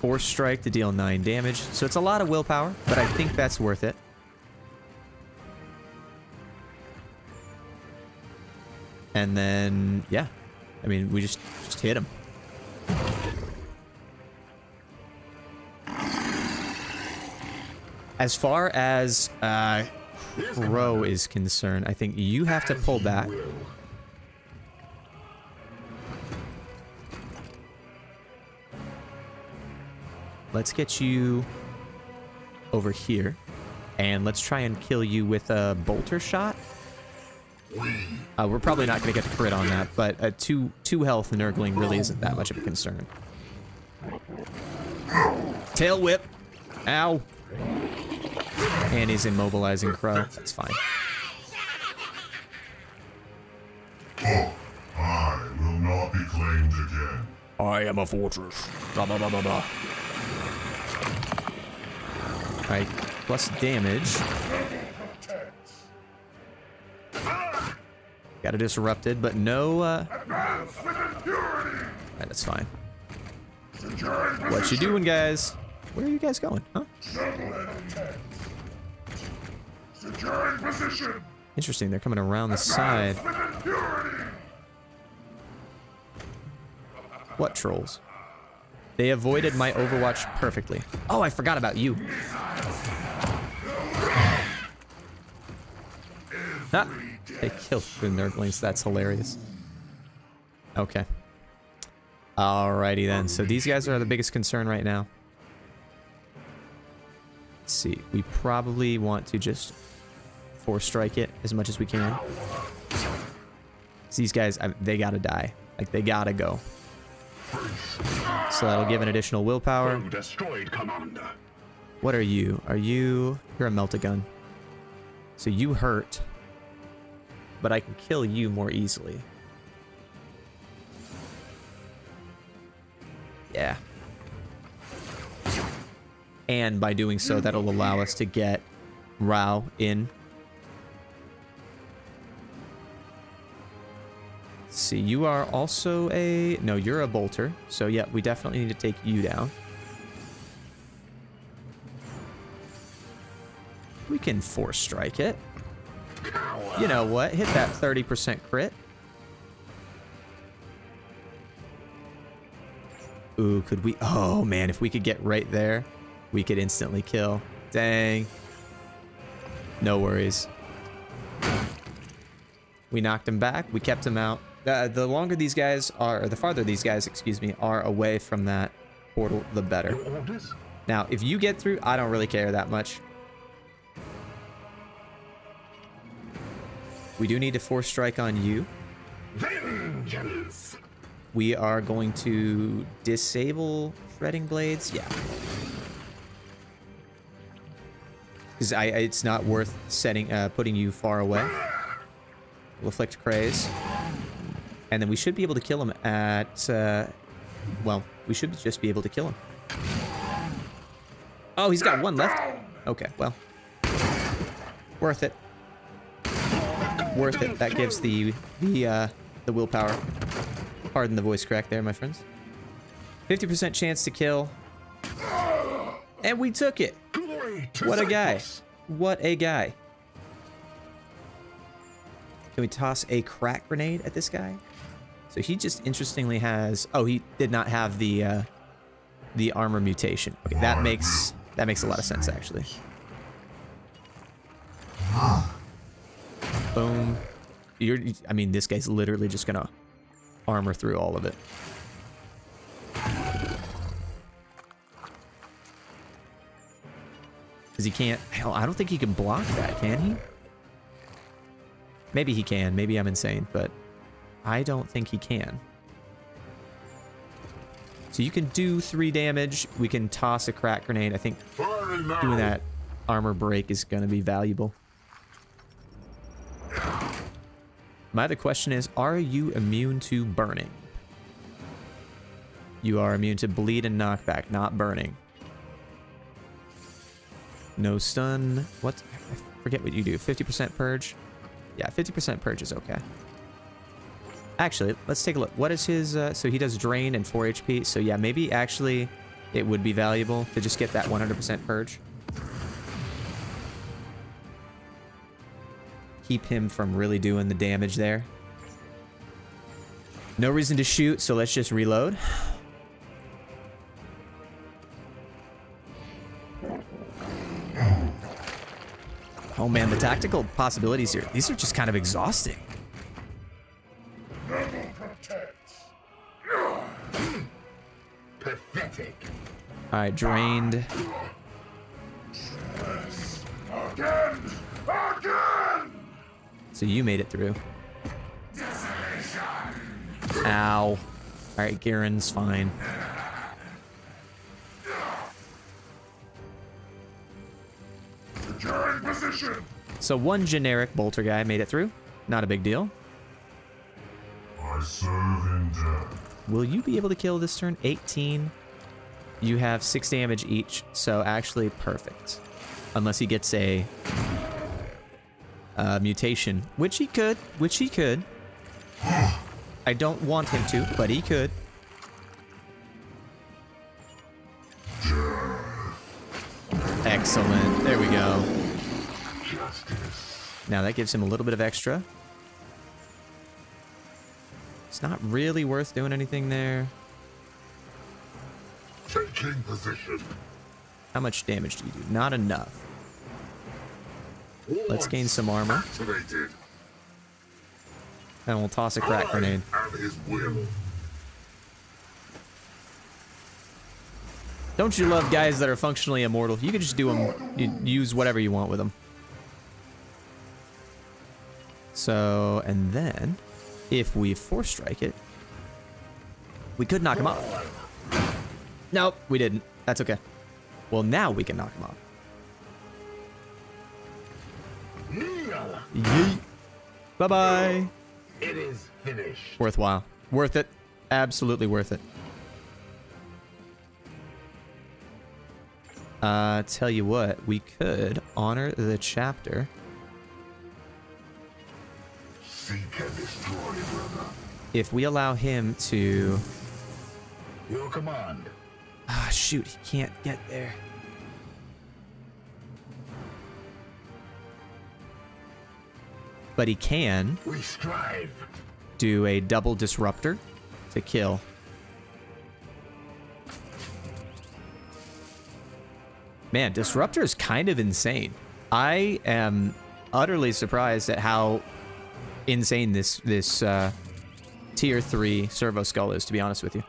Speaker 3: Force Strike to deal 9 damage. So it's a lot of willpower, but I think that's worth it. And then, yeah. I mean, we just hit him. As far as Crow is concerned, I think you have to pull back. Let's get you over here. And let's try and kill you with a bolter shot. We're probably not going to get the crit on that, but a 2 health Nurgling really isn't that much of a concern. Tail whip. Ow. And he's immobilizing Crow. That's fine.
Speaker 1: I will not be claimed again.
Speaker 3: I am a fortress. Blah, blah, blah, blah, blah. Alright, plus damage. Got it disrupted, but no, Alright, that's fine. What you doing, guys? Where are you guys going, huh? Interesting, they're coming around the side. What trolls? They avoided my Overwatch perfectly. Oh, I forgot about you. Ah, they killed the Nurglings. That's hilarious. Okay. Alrighty then. So these guys are the biggest concern right now. Let's see. We probably want to just force strike it as much as we can. These guys, they gotta die. Like, they gotta go. So that'll give an additional willpower.
Speaker 4: Destroyed, Commander.
Speaker 3: What are you? You're a melt-a-gun. So you hurt. But I can kill you more easily. Yeah. And by doing so, that'll allow us to get Rao in. Let's see, you are also a... No, you're a bolter. So yeah, we definitely need to take you down. We can force strike it. You know what? Hit that 30% crit. Ooh, could we? Oh, man, if we could get right there, we could instantly kill. Dang. No worries. We knocked him back. We kept him out. The longer these guys are, or the farther these guys, excuse me, are away from that portal, the better. Now, if you get through, I don't really care that much. We do need to force strike on you.
Speaker 4: Vengeance.
Speaker 3: We are going to disable shredding blades. Yeah. Because it's not worth putting you far away. We'll afflict Craze. And then we should be able to kill him at, well, we should just be able to kill him. Oh, he's got one left. Okay, well. Worth it. Worth it. That gives the willpower. Pardon the voice crack there, my friends. 50% chance to kill. And we took it. What a guy. What a guy. Can we toss a crack grenade at this guy? So he just interestingly has... Oh, he did not have the armor mutation. Okay, that makes a lot of sense, actually. Boom. I mean, this guy's literally just gonna armor through all of it. Because he can't... Hell, I don't think he can block that, can he? Maybe he can. Maybe I'm insane, but I don't think he can. So you can do 3 damage. We can toss a crack grenade. I think doing that armor break is going to be valuable. My other question is, are you immune to burning? You are immune to bleed and knockback, not burning. No stun. What? I forget what you do. 50% purge? Yeah, 50% purge is okay. Actually, let's take a look. What is his... so he does drain and 4 HP. So yeah, maybe actually it would be valuable to just get that 100% purge. Keep him from really doing the damage there. No reason to shoot, so let's just reload. Oh man, the tactical possibilities here. These are just kind of exhausting.
Speaker 4: Pathetic.
Speaker 3: Alright, drained.
Speaker 4: Again!
Speaker 3: So you made it through. Ow. Alright, Garen's fine.
Speaker 4: Securing position.
Speaker 3: So one generic bolter guy made it through. Not a big deal.
Speaker 4: I serve in death.
Speaker 3: Will you be able to kill this turn? 18. You have 6 damage each, so actually perfect. Unless he gets a mutation, which he could. I don't want him to, but he could. Excellent. There we go. Now that gives him a little bit of extra. It's not really worth doing anything there.
Speaker 4: Taking position.
Speaker 3: How much damage do you do? Not enough. Let's gain some armor.
Speaker 4: Activated.
Speaker 3: And we'll toss a crack grenade.
Speaker 4: And his will.
Speaker 3: Don't you love guys that are functionally immortal? You can just do them, you use whatever you want with them. So, and then, if we force strike it, we could knock him off. Nope, we didn't. That's okay. Well, now we can knock him off. Yeet. Bye-bye.
Speaker 4: It is finished.
Speaker 3: Worthwhile. Worth it. Absolutely worth it. Tell you what, we could honor the chapter.
Speaker 4: Seek and destroy, brother.
Speaker 3: If we allow him to...
Speaker 4: Your command.
Speaker 3: Ah, shoot, he can't get there. But he can
Speaker 4: We strive.
Speaker 3: do a double disruptor to kill. Man, Disruptor is kind of insane. I am utterly surprised at how insane this tier 3 Servo Skull is, to be honest with you.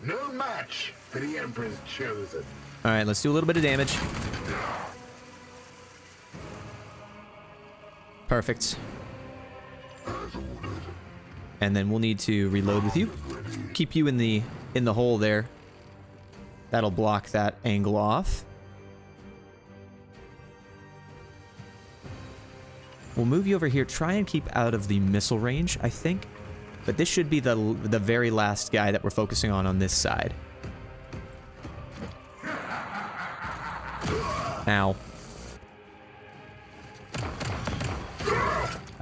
Speaker 4: No match for the Emperor's chosen.
Speaker 3: All right, let's do a little bit of damage. Perfect. And then we'll need to reload with you. Keep you in the hole there. That'll block that angle off. We'll move you over here. Try and keep out of the missile range, I think. But this should be the very last guy that we're focusing on this side. Ow.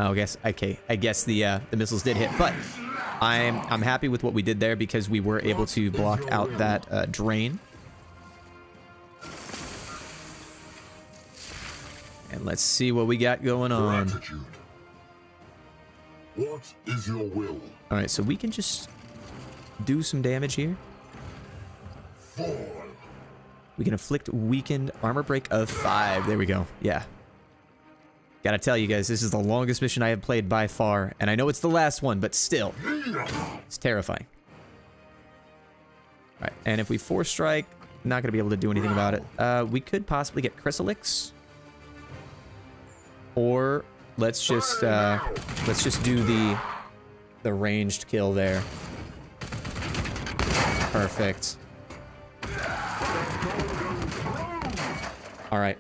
Speaker 3: Oh, I guess the missiles did hit, but I'm happy with what we did there because we were able to block out that drain. And let's see what we got going on.
Speaker 4: Gratitude. What is your will?
Speaker 3: All right, so we can just do some damage here.
Speaker 4: Fall.
Speaker 3: We can inflict weakened armor break of 5. There we go. Yeah. Gotta tell you guys, this is the longest mission I have played by far, and I know it's the last one, but still, it's terrifying. All right, and if we force strike, not gonna be able to do anything about it. We could possibly get Chrysalix, or let's just do the ranged kill there. Perfect. All right.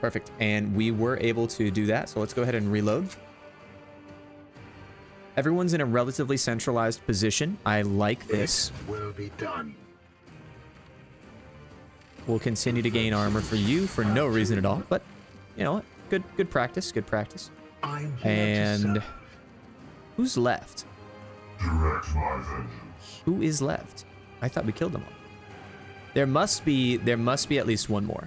Speaker 3: Perfect. And we were able to do that, so let's go ahead and reload. Everyone's in a relatively centralized position. I like this.
Speaker 4: It will be done.
Speaker 3: We'll continue to gain armor for you for no reason at all, but you know what? Good practice, good practice.
Speaker 4: I'm here
Speaker 3: And
Speaker 4: to serve.
Speaker 3: who's left?
Speaker 1: Direct my vengeance.
Speaker 3: Who is left? I thought we killed them all. There must be at least one more.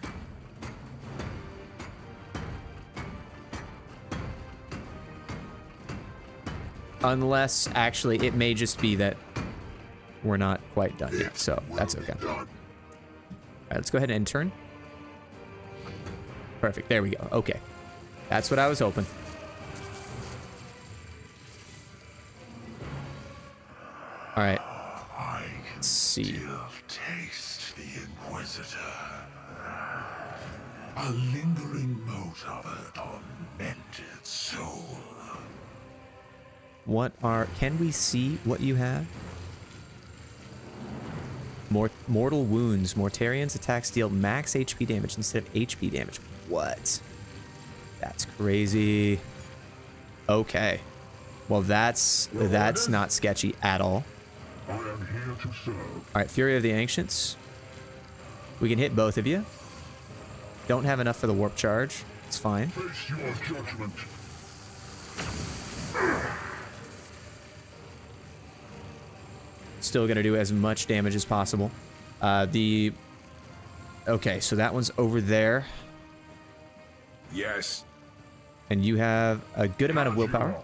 Speaker 3: Unless, actually, it may just be that we're not quite done yet, so that's okay. All right, let's go ahead and end turn. Perfect, there we go. Okay, that's what I was hoping. All right, let's see.
Speaker 1: Taste the Inquisitor. A lingering mote of a tormented soul.
Speaker 3: Can we see what you have? Mortal wounds. Mortarian's attacks deal max HP damage instead of HP damage. What? That's crazy. Okay. Well, that's not sketchy at all.
Speaker 4: I am here to serve.
Speaker 3: All right, Fury of the Ancients. We can hit both of you. Don't have enough for the warp charge. It's fine.
Speaker 4: Face your judgment.
Speaker 3: Still gonna do as much damage as possible. Okay, so that one's over there.
Speaker 2: Yes.
Speaker 3: And you have a good amount of willpower.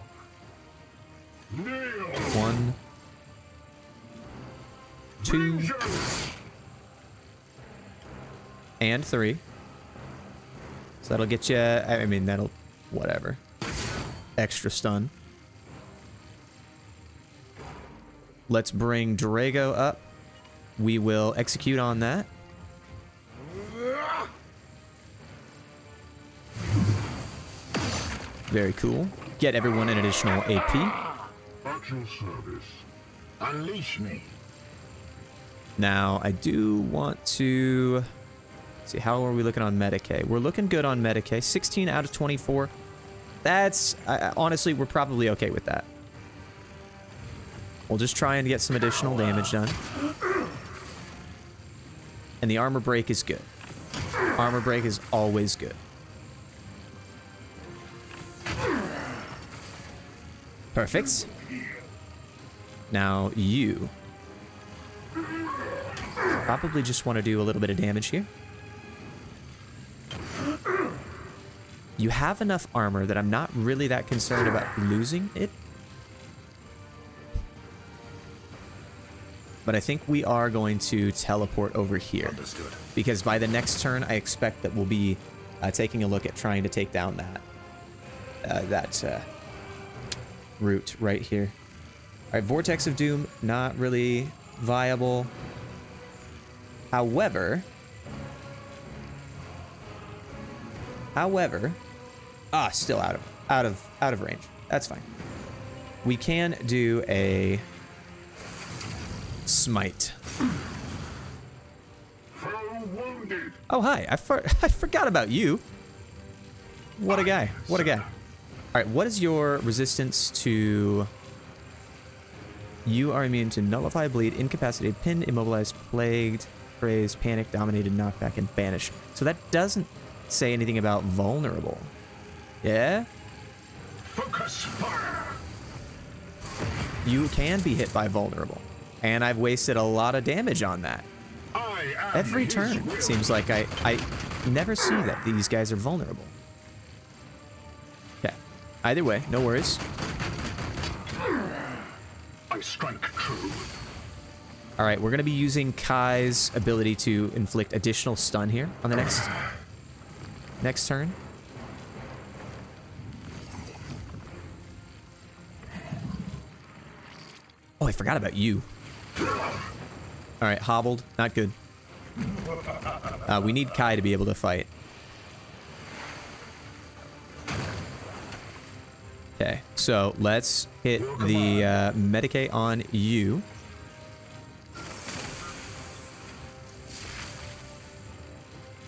Speaker 4: Kneel.
Speaker 3: 1, 2, and 3. So that'll get you, I mean, that'll, whatever. Extra stun. Let's bring Drago up. We will execute on that. Very cool. Get everyone an additional AP.
Speaker 4: At your service. Unleash me.
Speaker 3: Now, I do want to see, how are we looking on Medicae? We're looking good on Medicae. 16 out of 24. That's, honestly, we're probably okay with that. We'll just try and get some additional damage done. And the armor break is good. Armor break is always good. Perfect. Now you probably just want to do a little bit of damage here. You have enough armor that I'm not really that concerned about losing it. but I think we are going to teleport over here.
Speaker 2: Understood.
Speaker 3: Because by the next turn, I expect that we'll be taking a look at trying to take down that route right here. All right, Vortex of Doom, not really viable. However, still out of range. That's fine. We can do a smite. Oh, hi. I forgot about you. What a guy. What a guy. All right, what is your resistance to... You are immune to Nullify, Bleed, Incapacitated, Pinned, Immobilized, Plagued, Crazed, Panic, Dominated, Knockback, and Banish. So that doesn't say anything about Vulnerable. Yeah?
Speaker 4: Focus fire.
Speaker 3: You can be hit by Vulnerable. And I've wasted a lot of damage on that.
Speaker 4: I am
Speaker 3: Every
Speaker 4: his
Speaker 3: turn,
Speaker 4: will.
Speaker 3: it seems like I never see that these guys are vulnerable. Okay. Either way, no worries.
Speaker 4: I strike true.
Speaker 3: All right, we're going to be using Kai's ability to inflict additional stun here on the next turn. Oh, I forgot about you. All right, hobbled. Not good. We need Kai to be able to fight. Okay, so let's hit the Medicae on you.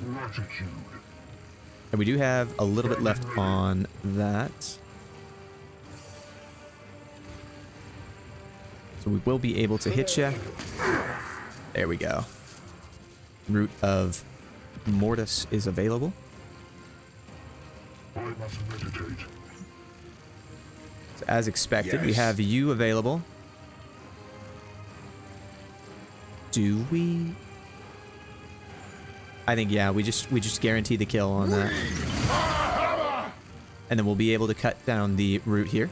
Speaker 4: Gratitude.
Speaker 3: And we do have a little bit left on that. So we will be able to hit you. There we go. Root of Mortis is available.
Speaker 4: I must meditate.
Speaker 3: So as expected, we
Speaker 2: Yes.
Speaker 3: have you available. Do we? I think, yeah, we just guarantee the kill on that. And then we'll be able to cut down the root here.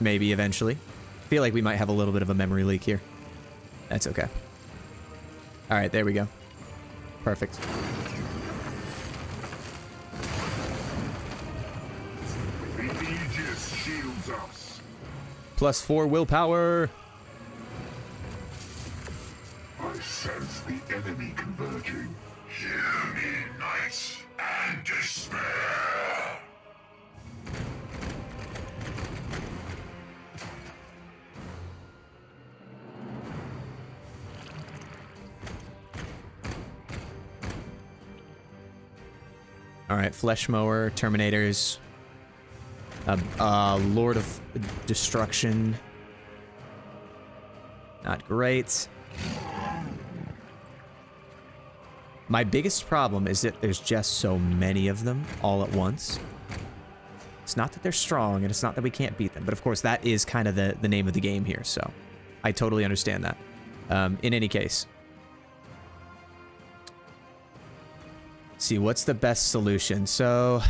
Speaker 3: Maybe eventually. Feel like we might have a little bit of a memory leak here. That's okay. All right, there we go. Perfect.
Speaker 4: The Aegis shields us.
Speaker 3: +4 willpower.
Speaker 4: I sense the enemy converging.
Speaker 1: Hear me, knights, and despair.
Speaker 3: All right, Flesh Mower, Terminators, Lord of Destruction. Not great. My biggest problem is that there's just so many of them all at once. It's not that they're strong, and it's not that we can't beat them, but of course that is kind of the name of the game here, so I totally understand that. In any case. See, what's the best solution? So,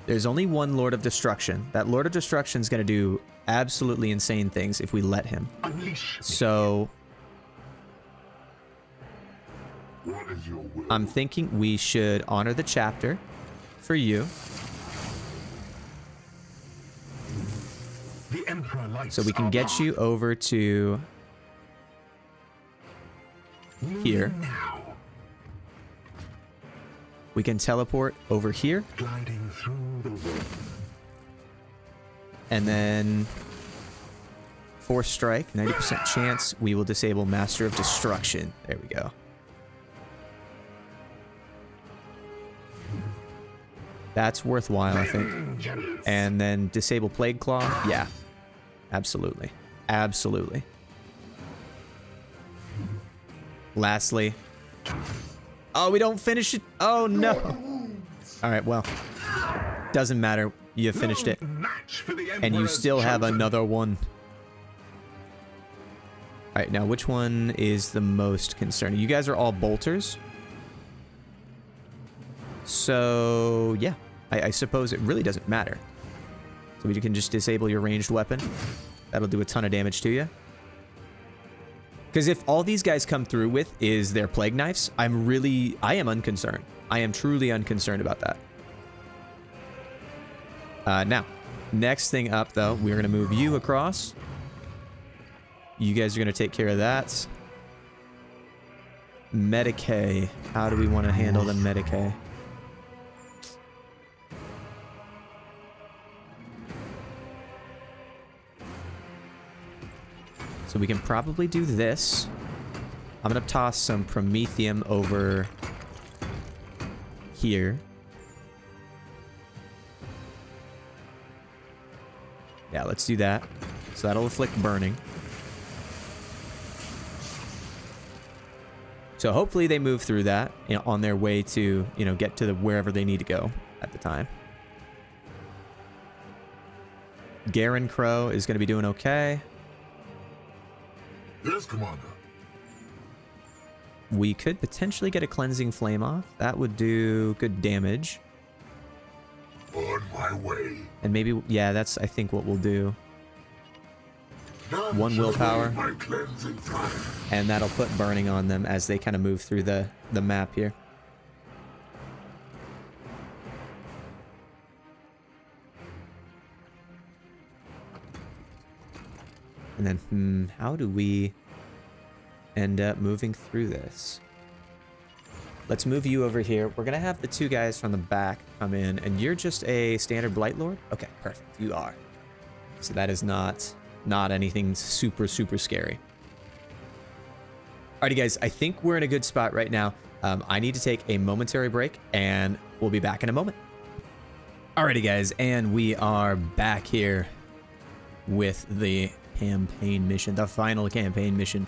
Speaker 3: there's only one Lord of Destruction. That Lord of Destruction is going to do absolutely insane things if we let him.
Speaker 4: Unleash.
Speaker 3: So,
Speaker 4: What is your will?
Speaker 3: I'm thinking we should honor the chapter for you.
Speaker 4: The Emperor lights
Speaker 3: So we can
Speaker 4: our
Speaker 3: get
Speaker 4: path.
Speaker 3: you over to here.
Speaker 4: Now,
Speaker 3: We can teleport over here.
Speaker 4: gliding through the world.
Speaker 3: And then Force Strike, 90% chance we will disable Master of Destruction. There we go. That's worthwhile, I think. And then disable Plague Claw. Yeah, absolutely. Absolutely. Lastly. Oh, we don't finish it. Oh, no. All right, well. Doesn't matter. You finished it.
Speaker 4: Match for the
Speaker 3: And you
Speaker 4: Emperor's
Speaker 3: still have
Speaker 4: chosen.
Speaker 3: another one. All right, now which one is the most concerning? You guys are all bolters. So, yeah. I suppose it really doesn't matter. So we can just disable your ranged weapon. That'll do a ton of damage to you. Because if all these guys come through with is their Plague Knives, I am unconcerned. I am truly unconcerned about that. Now, next thing up, though, we're going to move you across. You guys are going to take care of that. Medicae. How do we want to handle the Medicae? So we can probably do this. I'm going to toss some Promethium over here. Yeah, let's do that. So that'll afflict burning. So hopefully they move through that, you know, on their way to, you know, get to wherever they need to go at the time. Garen Crow is going to be doing okay.
Speaker 4: Yes, Commander.
Speaker 3: We could potentially get a Cleansing Flame off. That would do good damage.
Speaker 4: On my way.
Speaker 3: And maybe, yeah, that's, I think, what we'll do.
Speaker 4: None
Speaker 3: One
Speaker 4: shall
Speaker 3: willpower.
Speaker 4: hold my cleansing fire.
Speaker 3: And that'll put burning on them as they kind of move through the map here. And then, how do we end up moving through this? Let's move you over here. We're going to have the two guys from the back come in, and you're just a standard Blight Lord? Okay, perfect. You are. So that is not anything super, super scary. Alrighty, guys. I think we're in a good spot right now. I need to take a momentary break, and we'll be back in a moment. Alrighty, guys. And we are back here with the campaign mission, the final campaign mission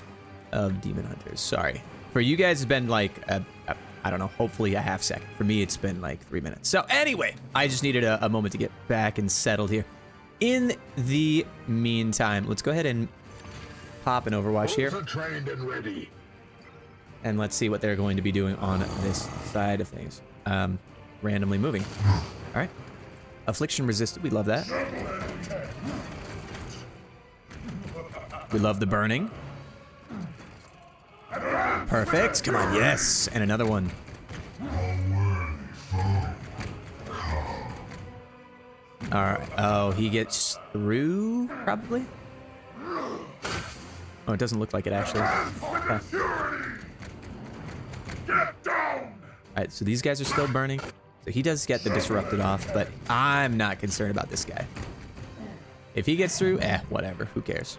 Speaker 3: of Demon Hunters. Sorry. For you guys, it's been like, I don't know, hopefully a half second. For me, it's been like 3 minutes. So anyway, I just needed a moment to get back and settled here. In the meantime, let's go ahead and pop an Overwatch here.
Speaker 4: Trained and ready.
Speaker 3: And let's see what they're going to be doing on this side of things. Randomly moving. All right. Affliction resisted. We love that. We love the burning. Perfect. Come on. Yes. And another one. All right. Oh, he gets through, probably? Oh, it doesn't look like it, actually. Okay.
Speaker 4: Get down!
Speaker 3: All right, so these guys are still burning. So he does get the disrupted off, but I'm not concerned about this guy. If he gets through, whatever. Who cares?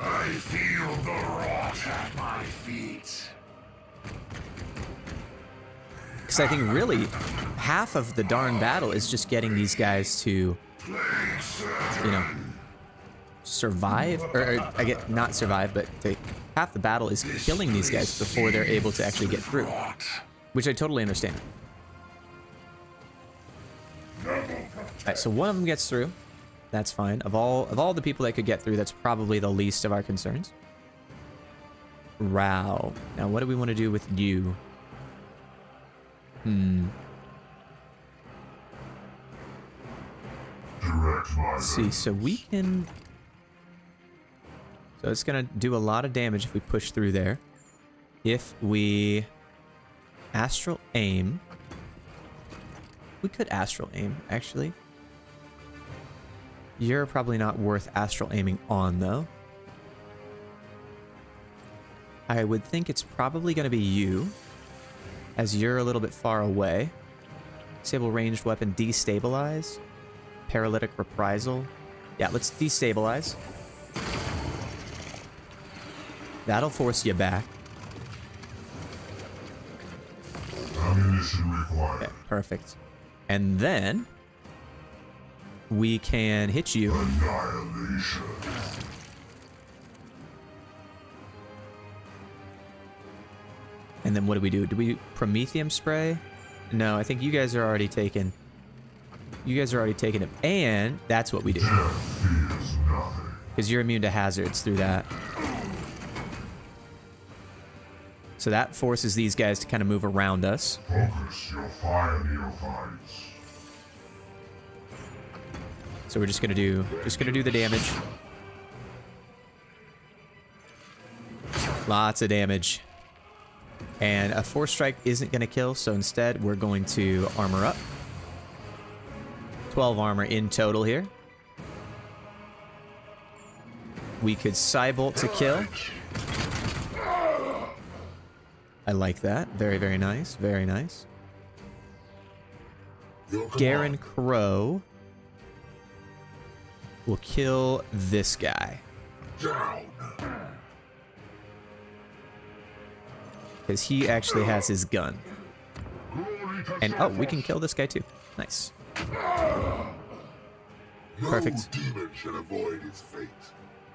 Speaker 1: I feel the rot at my feet.
Speaker 3: Because I think really half of the darn battle is just getting these guys to, you know, survive, or I get not survive, but half the battle is killing these guys before they're able to actually get through, which I totally understand. Alright, so one of them gets through. That's fine. Of all the people that could get through, that's probably the least of our concerns. Rao. Now, what do we want to do with you? Let's see, so we can... So it's going to do a lot of damage if we push through there. If we Astral Aim... We could Astral Aim, actually. You're probably not worth Astral Aiming on, though. I would think it's probably going to be you, as you're a little bit far away. Disable ranged weapon, destabilize. Paralytic reprisal. Yeah, let's destabilize. That'll force you back.
Speaker 4: Ammunition required.
Speaker 3: Okay, perfect. And then we can hit you.
Speaker 4: Annihilation.
Speaker 3: And then what do we do? Do we Promethium spray? No, I think you guys are already taken. You guys are already taking it. And that's what we do. Because you're immune to hazards through that. So that forces these guys to kind of move around us.
Speaker 4: Focus your fire, neophytes.
Speaker 3: So we're just gonna do the damage. Lots of damage. And a Force Strike isn't going to kill, so instead we're going to armor up. 12 armor in total here. We could Psybolt to kill. I like that. Very, very nice. Very nice. Garen Crow will kill this guy. Because he actually has his gun. And, oh, we can kill this guy too. Nice. Perfect.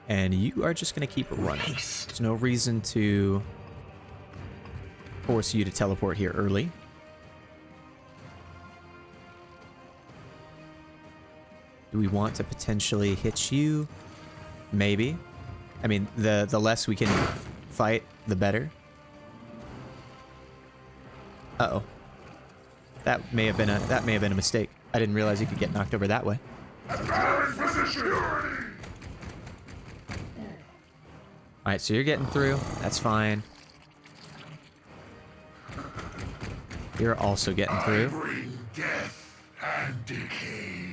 Speaker 3: And you are just going to keep running. There's no reason to force you to teleport here early. Do we want to potentially hit you? Maybe. I mean, the less we can fight, the better. Uh-oh. That may have been a mistake. I didn't realize you could get knocked over that way. Alright, so you're getting through. That's fine. You're also getting through.
Speaker 1: Bring death and decay.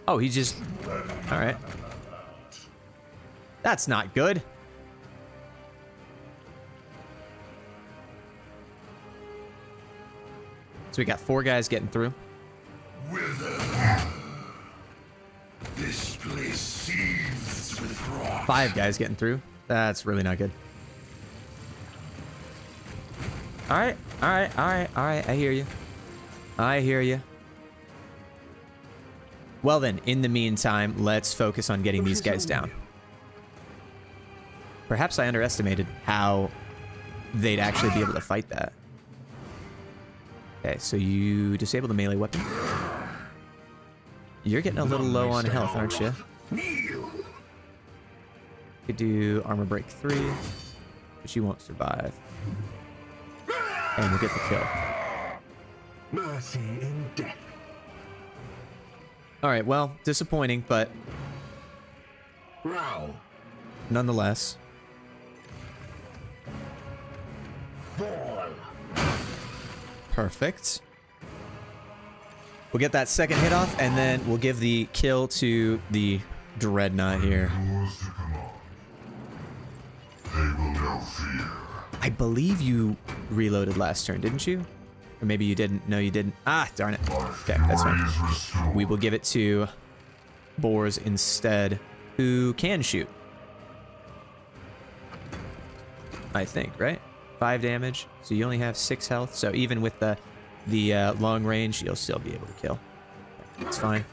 Speaker 3: Oh, he just... Alright. That's not good. So we got 4 guys getting through.
Speaker 1: Wither. This place seethes with rot.
Speaker 3: 5 guys getting through. That's really not good. Alright, alright, alright, alright. I hear you. I hear you. Well then, in the meantime, let's focus on getting these guys down. Perhaps I underestimated how they'd actually be able to fight that. Okay, so you disable the melee weapon. You're getting a little low on health, aren't you? Could do armor break 3, but you won't survive. And we'll get the kill.
Speaker 4: Mercy in death.
Speaker 3: Alright, well, disappointing, but
Speaker 4: Growl.
Speaker 3: nonetheless.
Speaker 4: Fall.
Speaker 3: Perfect. We'll get that second hit off, and then we'll give the kill to the Dreadnought here. I believe you reloaded last turn, didn't you? Or maybe you didn't. No, you didn't. Ah, darn it. Okay, that's fine. We will give it to Boars instead, who can shoot. I think, right? 5 damage, so you only have 6 health. So even with the long range, you'll still be able to kill. That's fine.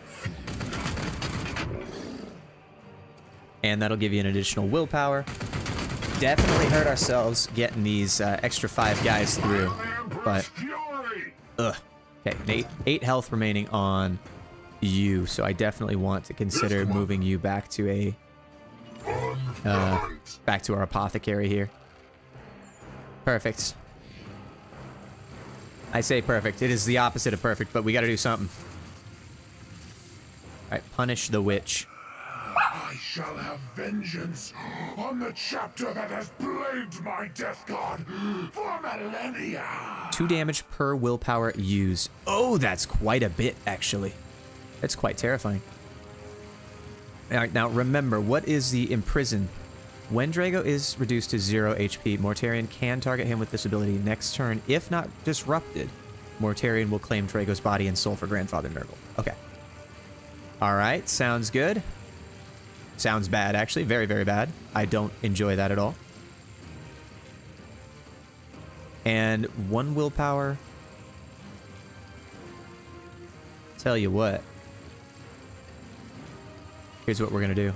Speaker 3: And that'll give you an additional willpower. Definitely hurt ourselves getting these extra 5 guys through, but ugh. Okay, 8 health remaining on you, so I definitely want to consider moving you back to our apothecary here. Perfect. I say perfect. It is the opposite of perfect, but we got to do something. All right, punish the witch.
Speaker 1: I shall have vengeance on the chapter that has plagued my death god for millennia.
Speaker 3: 2 damage per willpower used. Oh, that's quite a bit, actually. That's quite terrifying. All right, now remember, what is the imprison? When Drago is reduced to 0 HP, Mortarion can target him with this ability next turn. If not disrupted, Mortarion will claim Drago's body and soul for Grandfather Nurgle. Okay. All right, sounds good. Sounds bad, actually. Very, very bad. I don't enjoy that at all. And 1 willpower. Tell you what. Here's what we're going to do.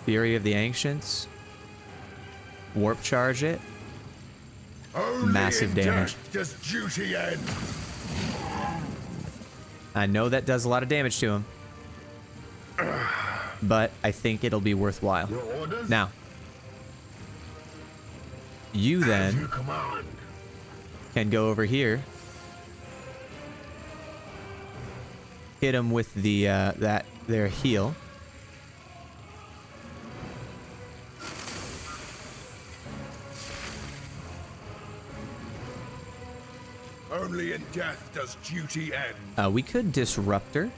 Speaker 3: Fury of the Ancients. Warp charge it. Massive damage.
Speaker 2: Does duty end?
Speaker 3: I know that does a lot of damage to him. But I think it'll be worthwhile. Now, you then can go over here hit him with the their heal.
Speaker 2: Only in death does duty end.
Speaker 3: We could Disruptor.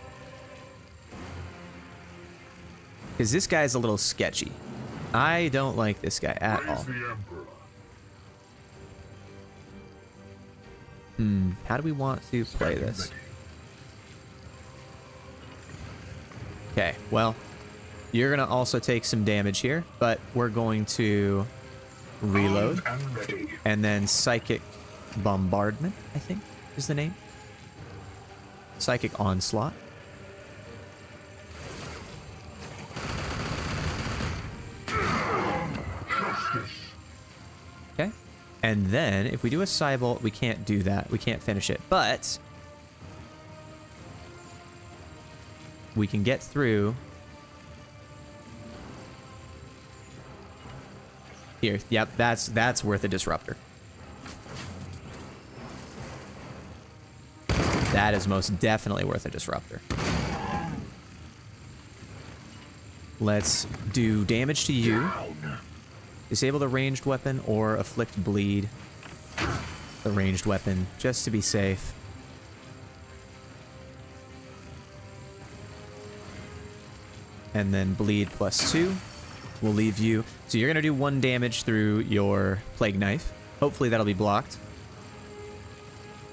Speaker 3: Because this guy's a little sketchy. I don't like this guy at
Speaker 4: Praise
Speaker 3: all.
Speaker 4: the Emperor.
Speaker 3: How do we want to play this? Okay, well, you're going to also take some damage here, but we're going to reload.
Speaker 4: Armed and ready.
Speaker 3: And then Psychic Bombardment, I think is the name. Psychic Onslaught. Okay. And then if we do a Cybolt, we can't do that. We can't finish it. But we can get through. Here. Yep, that's worth a Disruptor. That is most definitely worth a Disruptor. Let's do damage to you. Disable the ranged weapon or afflict bleed. The ranged weapon, just to be safe. And then bleed +2 will leave you. So you're going to do 1 damage through your Plague Knife. Hopefully that'll be blocked.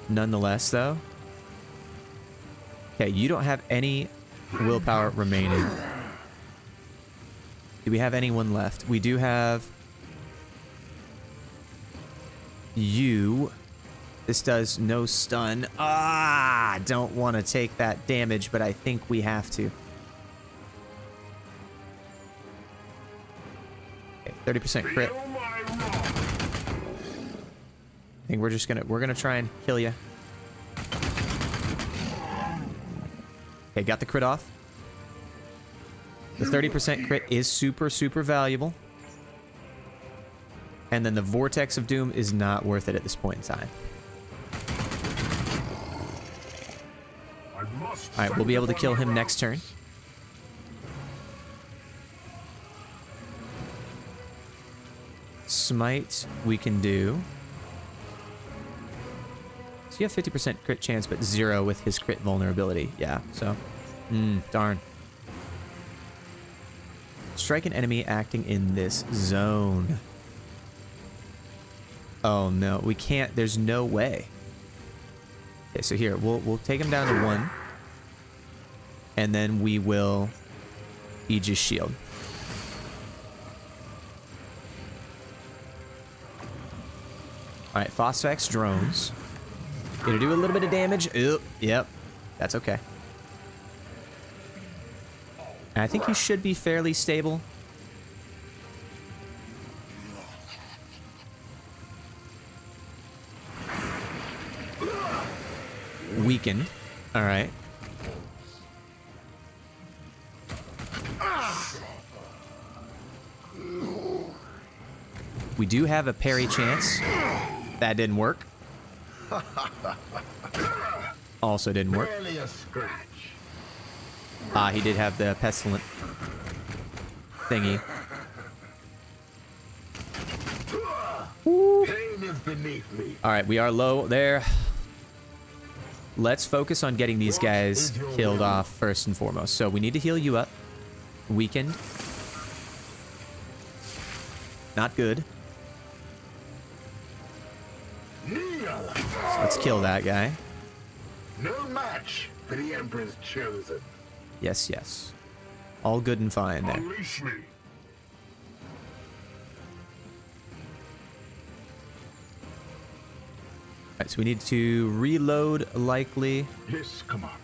Speaker 3: Nonetheless, though. Okay, you don't have any willpower remaining. Do we have anyone left? We do have you. This does no stun. Ah, don't want to take that damage, but I think we have to. Okay, 30% crit.
Speaker 4: Feel my wrath.
Speaker 3: I think we're gonna try and kill you. Okay, got the crit off. The 30% crit is super, super valuable. And then the Vortex of Doom is not worth it at this point in time.
Speaker 4: I must
Speaker 3: Alright, we'll be able to kill him next turn. Smite, we can do. So you have 50% crit chance, but 0 with his crit vulnerability. Yeah, so. Darn. Strike an enemy acting in this zone. Oh no, we can't. There's no way. Okay, so here, we'll take him down to 1. And then we will Aegis Shield. Alright, Phosphex drones. Gonna do a little bit of damage. Oop, yep, that's okay. And I think he should be fairly stable. Weakened. Alright. We do have a parry chance. That didn't work. Also didn't work.
Speaker 4: Barely a scratch.
Speaker 3: He did have the pestilent thingy.
Speaker 4: Pain is beneath me.
Speaker 3: Alright, we are low there. Let's focus on getting these guys killed off first and foremost. So we need to heal you up. Weakened. Not good.
Speaker 4: Kneel.
Speaker 3: So let's kill that guy.
Speaker 4: No match for the Emperor's chosen.
Speaker 3: Yes, yes. All good and fine there.
Speaker 4: Unleash me.
Speaker 3: Alright, so we need to reload likely.
Speaker 4: Yes, Commander.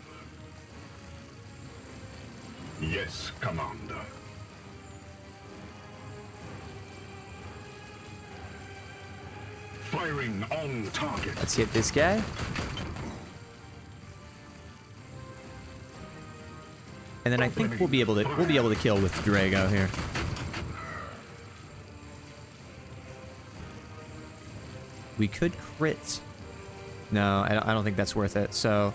Speaker 4: Yes, Commander. Firing on target.
Speaker 3: Let's hit this guy. And then I think we'll be able to kill with Drago here. We could crit. No, I don't think that's worth it. So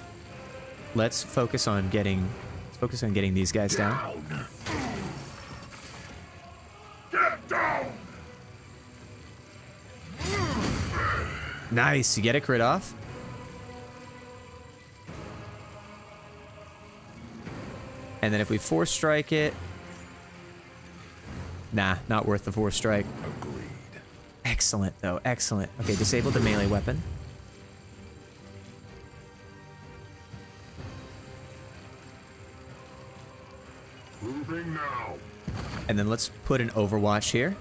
Speaker 3: let's focus on getting these guys down.
Speaker 4: Get down!
Speaker 3: Nice, you get a crit off. And then if we force strike it, nah, not worth the force strike.
Speaker 2: Agreed.
Speaker 3: Excellent though, excellent. Okay, disable the melee weapon.
Speaker 4: Moving now.
Speaker 3: And then let's put an Overwatch here.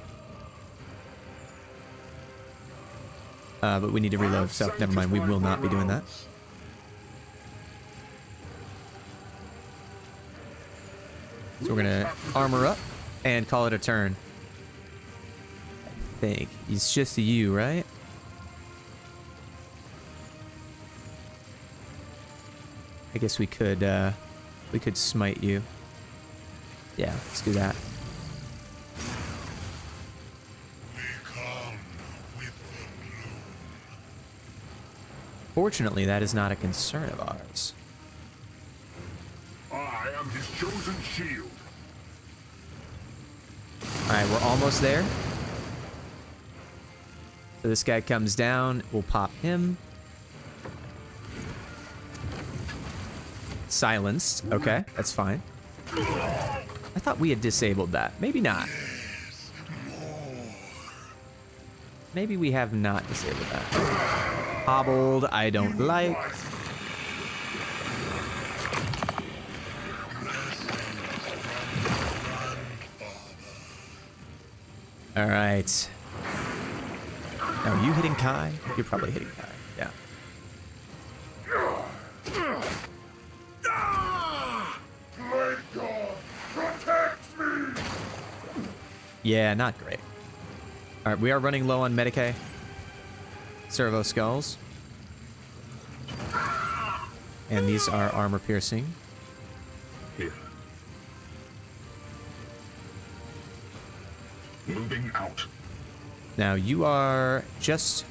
Speaker 3: But we need to reload, so never mind, we will not be doing that. So we're gonna armor up and call it a turn. I think it's just you, right? I guess we could smite you. Yeah, let's do that.
Speaker 1: We come with the bloom.
Speaker 3: Fortunately, that is not a concern of ours.
Speaker 4: I am his chosen shield.
Speaker 3: Alright, we're almost there. So this guy comes down, we'll pop him. Silenced. Okay, that's fine. I thought we had disabled that. Maybe not. Maybe we have not disabled that. Hobbled, I don't like. All right. Now, are you hitting Kai? You're probably hitting Kai. Yeah.
Speaker 4: May God protect me!
Speaker 3: Yeah, not great. All right, we are running low on Medicae. Servo Skulls. And these are armor piercing.
Speaker 4: Here. Moving out.
Speaker 3: Now, you are just...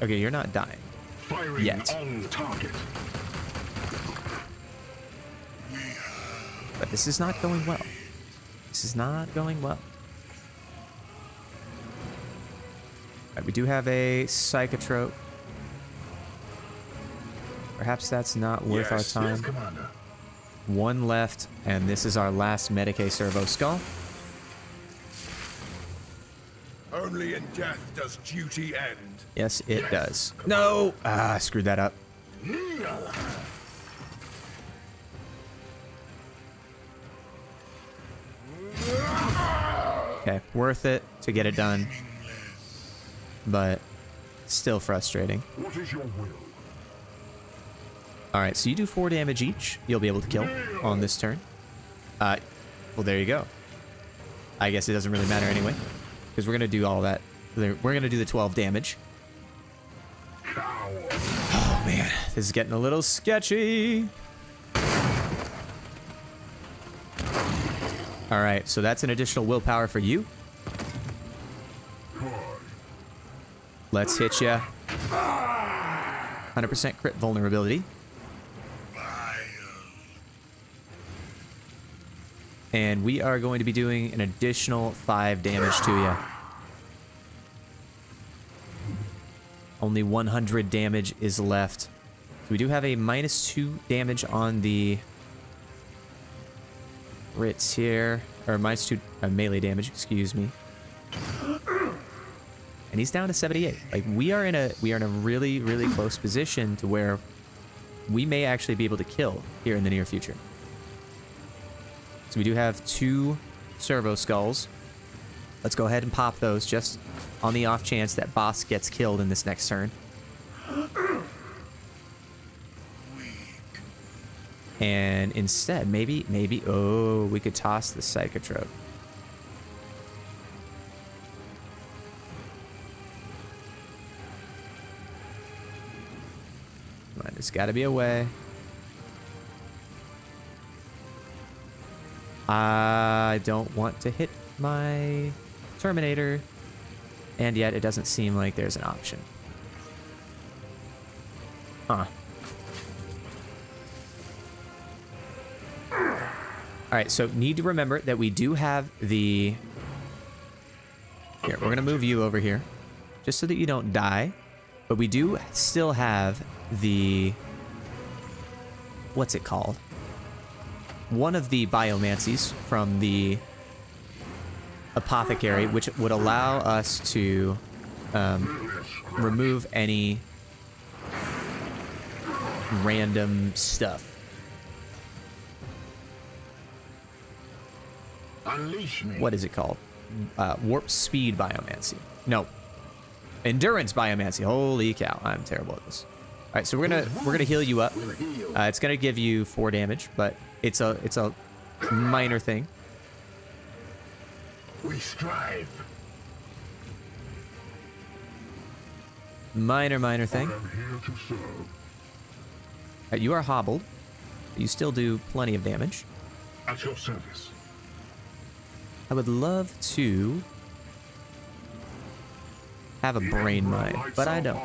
Speaker 3: Okay, you're not dying.
Speaker 4: Firing
Speaker 3: Yet.
Speaker 4: on target.
Speaker 3: But this is not going well. This is not going well. Alright, we do have a Psychotrope. Perhaps that's not worth our time.
Speaker 4: Yes, Commander.
Speaker 3: One left, and this is our last Medicae Servo Skull.
Speaker 2: Only in death does duty end.
Speaker 3: Yes, it does. No! Ah, I screwed that up. Okay, worth it to get it done. But still frustrating.
Speaker 4: What is your will?
Speaker 3: Alright, so you do 4 damage each. You'll be able to kill on this turn. Well, there you go. I guess it doesn't really matter anyway. Because we're going to do all that. We're going to do the 12 damage.
Speaker 4: Coward.
Speaker 3: Oh, man. This is getting a little sketchy. Alright, so that's an additional willpower for you. Let's hit ya. 100% crit vulnerability. And we are going to be doing an additional 5 damage to you. Only 100 damage is left. So we do have a -2 damage on the crits here. Or -2 melee damage, excuse me. And he's down to 78. Like we are in a really, really close position to where we may actually be able to kill here in the near future. So we do have 2 Servo Skulls. Let's go ahead and pop those just on the off chance that boss gets killed in this next turn. And instead, maybe, oh, we could toss the Psychotrope. Come on, there's got to be a way. I don't want to hit my Terminator, and yet it doesn't seem like there's an option. Huh. All right, so need to remember that we do have the... Here, we're going to move you over here, just so that you don't die. But we do still have the... What's it called? One of the biomancies from the apothecary, which would allow us to remove any random stuff.
Speaker 4: Unleash me.
Speaker 3: What is it called? Warp speed biomancy. No. Endurance biomancy. Holy cow, I'm terrible at this. All right, so we're gonna heal you up. It's gonna give you 4 damage, but it's a minor thing.
Speaker 4: We strive.
Speaker 3: Minor
Speaker 4: I
Speaker 3: thing.
Speaker 4: am here to serve.
Speaker 3: You are hobbled. You still do plenty of damage.
Speaker 4: At your service.
Speaker 3: I would love to have a brain mine, but I don't.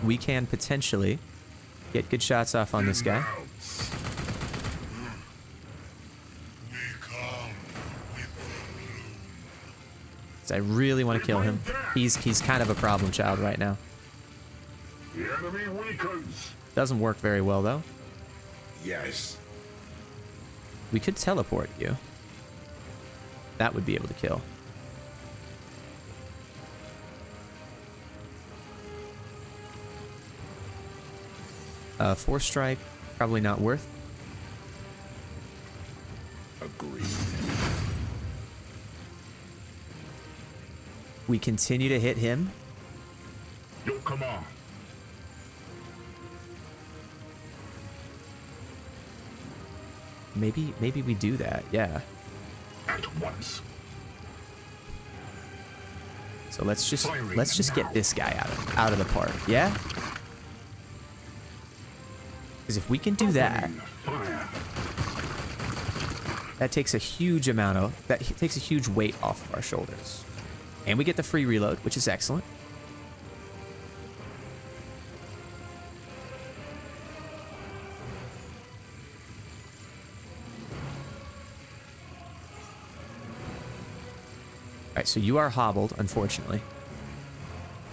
Speaker 3: We can potentially get good shots off on this guy.
Speaker 1: We come with the bloom.
Speaker 3: 'Cause I really want to kill him. He's kind of a problem child right now.
Speaker 4: The enemy weakens.
Speaker 3: Doesn't work very well though.
Speaker 2: Yes.
Speaker 3: We could teleport you. That would be able to kill. Force strike, probably not worth.
Speaker 2: Agreed.
Speaker 3: We continue to hit him.
Speaker 4: Your command.
Speaker 3: Maybe we do that. Yeah.
Speaker 4: At once.
Speaker 3: So let's just get this guy out of the park. Yeah. Because if we can do that,
Speaker 4: Fire.
Speaker 3: that takes a huge weight off of our shoulders. And we get the free reload, which is excellent. All right, so you are hobbled, unfortunately.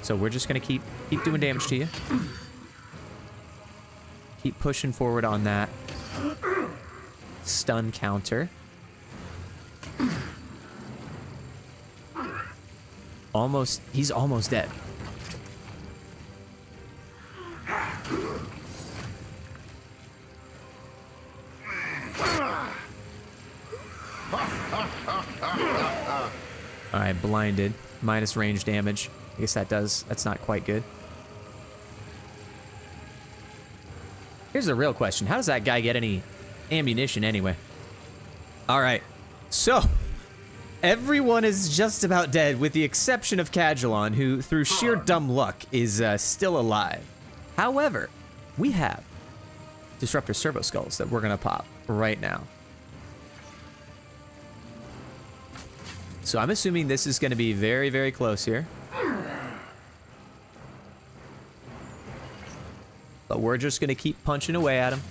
Speaker 3: So we're just gonna keep doing damage to you. Keep pushing forward on that stun counter. He's almost dead. All right, blinded, minus range damage. I guess that's not quite good. Here's the real question. How does that guy get any ammunition anyway? All right, so everyone is just about dead with the exception of Kadjalon, who through sheer dumb luck is still alive. However, we have Disruptor Servo Skulls that we're gonna pop right now. So I'm assuming this is gonna be very, very close here. But we're just gonna keep punching away at him.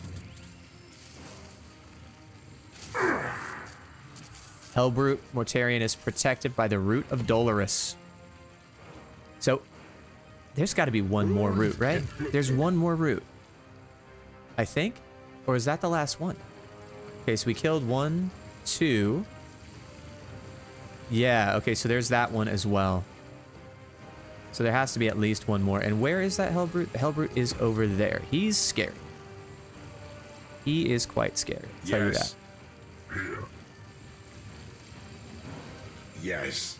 Speaker 3: Hellbrute Mortarion is protected by the Root of Dolorous. So, there's got to be one more root, right? There's one more root. I think? Or is that the last one? Okay, so we killed 1, 2. Yeah, okay, so there's that one as well. So there has to be at least one more. And where is that Hellbrute? The Hellbrute is over there. He's scary. He is quite scary, I'll tell you that.
Speaker 2: Yes.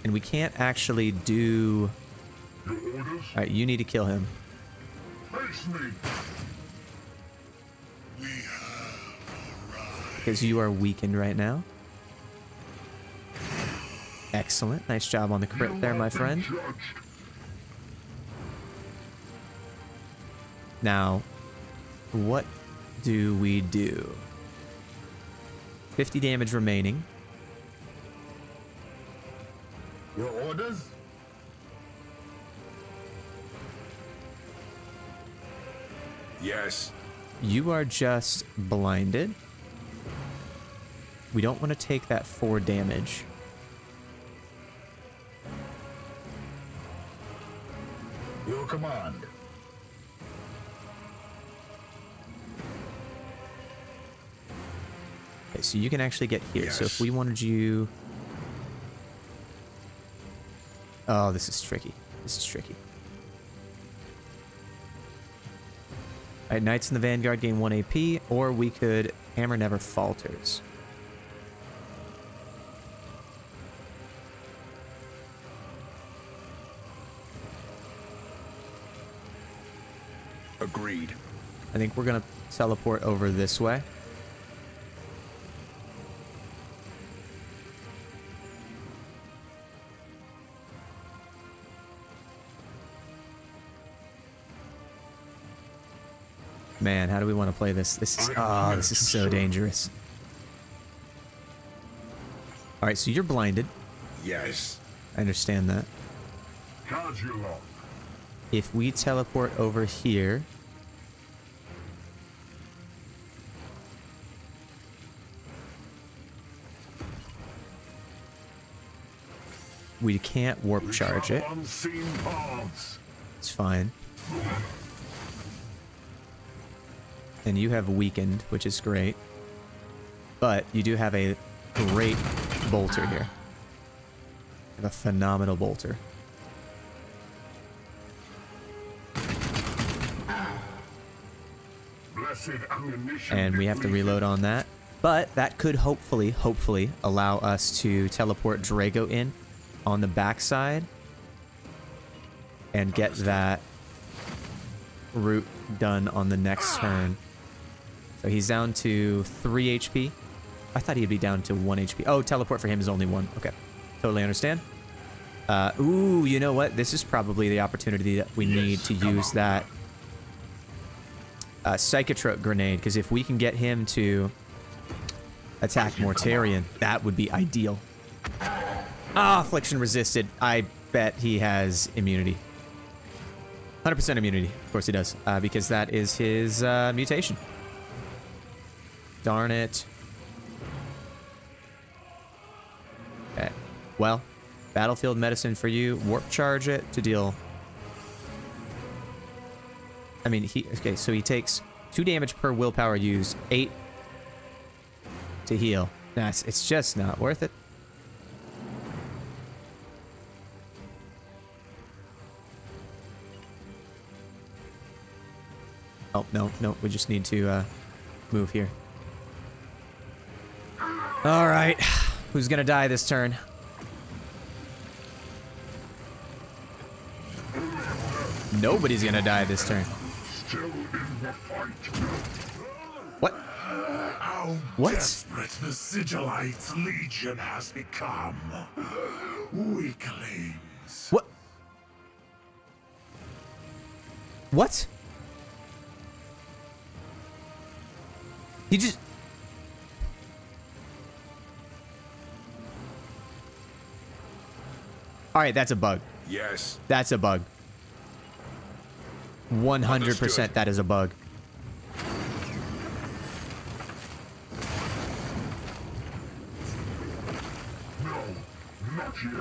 Speaker 3: And we can't actually do...
Speaker 4: Your orders?
Speaker 3: Alright, you need to kill him.
Speaker 4: Face me.
Speaker 1: We have arrived.
Speaker 3: Because you are weakened right now. Excellent. Nice job on the crit there, my friend.
Speaker 4: Judged.
Speaker 3: Now, what do we do? 50 damage remaining.
Speaker 4: Your orders?
Speaker 2: Yes.
Speaker 3: You are just blinded. We don't want to take that 4 damage.
Speaker 4: Your command.
Speaker 3: Okay, so you can actually get here. So if
Speaker 2: Yes.
Speaker 3: we wanted you... Oh, this is tricky. This is tricky. Alright, Knights in the Vanguard gain 1 AP, or we could Hammer Never Falters.
Speaker 2: Agreed.
Speaker 3: I think we're gonna teleport over this way. Man, how do we want to play this? This is this is so dangerous. All right, so you're blinded.
Speaker 2: Yes.
Speaker 3: I understand that.
Speaker 4: Cardulon.
Speaker 3: If we teleport over here, we can't warp charge it.
Speaker 4: Unseen paths.
Speaker 3: It's fine. And you have weakened, which is great. But you do have a great bolter here. You have a phenomenal bolter.
Speaker 4: Blessed ammunition.
Speaker 3: And we have to reload on that. But that could hopefully allow us to teleport Drago in on the backside and get that route done on the next turn. So he's down to 3 HP. I thought he'd be down to 1 HP. Oh, teleport for him is only 1. Okay. Totally understand. Ooh, you know what? This is probably the opportunity that we need to use that Psychotrope grenade, because if we can get him to attack Mortarion, that would be ideal. Ah, affliction resisted. I bet he has immunity. 100% immunity. Of course he does, because that is his mutation. Darn it. Okay. Well, battlefield medicine for you. Warp charge it to deal. I mean, okay, so he takes 2 damage per willpower used, 8 to heal. Nah, it's just not worth it. Oh, no, we just need to move here. All right, who's gonna die this turn? Nobody's gonna die this turn.
Speaker 4: Still in the fight.
Speaker 3: What?
Speaker 1: How
Speaker 3: What?
Speaker 1: desperate the Sigillites' legion has become. Weaklings.
Speaker 3: What? What? He just... Alright, that's a bug.
Speaker 2: Yes.
Speaker 3: That's a bug. 100%
Speaker 2: Understood.
Speaker 3: that is a bug.
Speaker 4: No, not yet.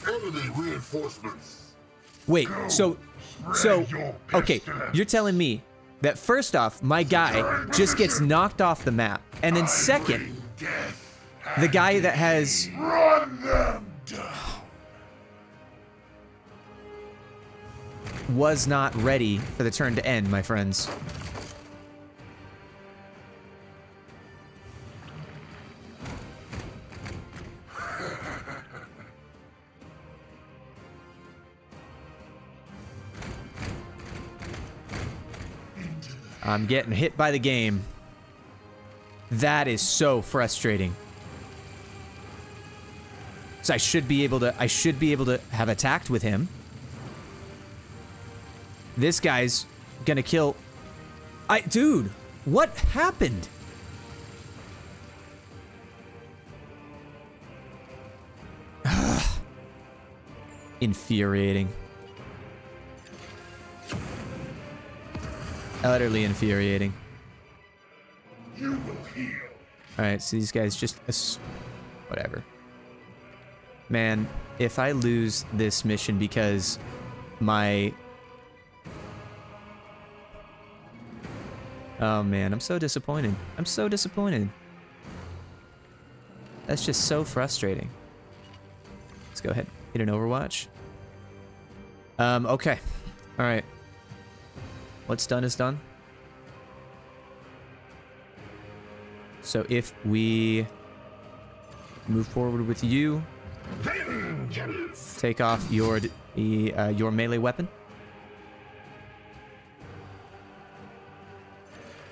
Speaker 1: Enemy reinforcements.
Speaker 3: Wait, so,
Speaker 1: your
Speaker 3: okay,
Speaker 1: pestilence.
Speaker 3: you're telling me that first off, my guy just gets knocked off the map, and then second,
Speaker 1: Death.
Speaker 3: the guy that has...
Speaker 1: Run them down.
Speaker 3: was not ready for the turn to end, my friends. I'm getting hit by the game. That is so frustrating. So I should be able to have attacked with him. This guy's gonna kill... Dude, what happened? Infuriating. Utterly infuriating.
Speaker 1: You will heal.
Speaker 3: Alright, so these guys just... whatever. Man, if I lose this mission because my... Oh man, I'm so disappointed. I'm so disappointed. That's just so frustrating. Let's go ahead, hit an Overwatch. Okay. Alright. What's done is done. So if we move forward with you, take off your melee weapon.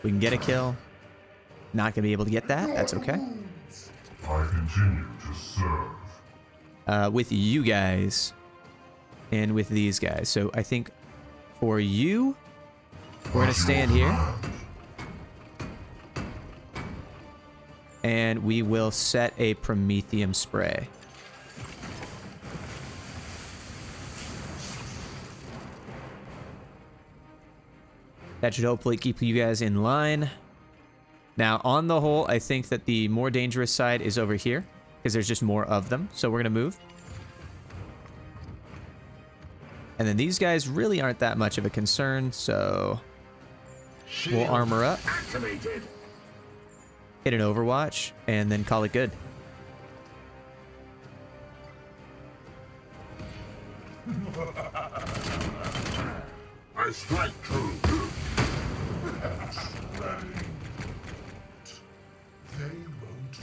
Speaker 3: We can get a kill. Not gonna be able to get that. That's okay.
Speaker 1: I continue to serve.
Speaker 3: With you guys and with these guys. So I think for you, we're gonna stand here. And we will set a Prometheum spray. That should hopefully keep you guys in line. Now, on the whole, I think that the more dangerous side is over here, because there's just more of them. So we're going to move. And then these guys really aren't that much of a concern, so we'll armor up.
Speaker 4: Activated.
Speaker 3: Hit an Overwatch, and then call it good.
Speaker 4: I strike true.
Speaker 1: They won't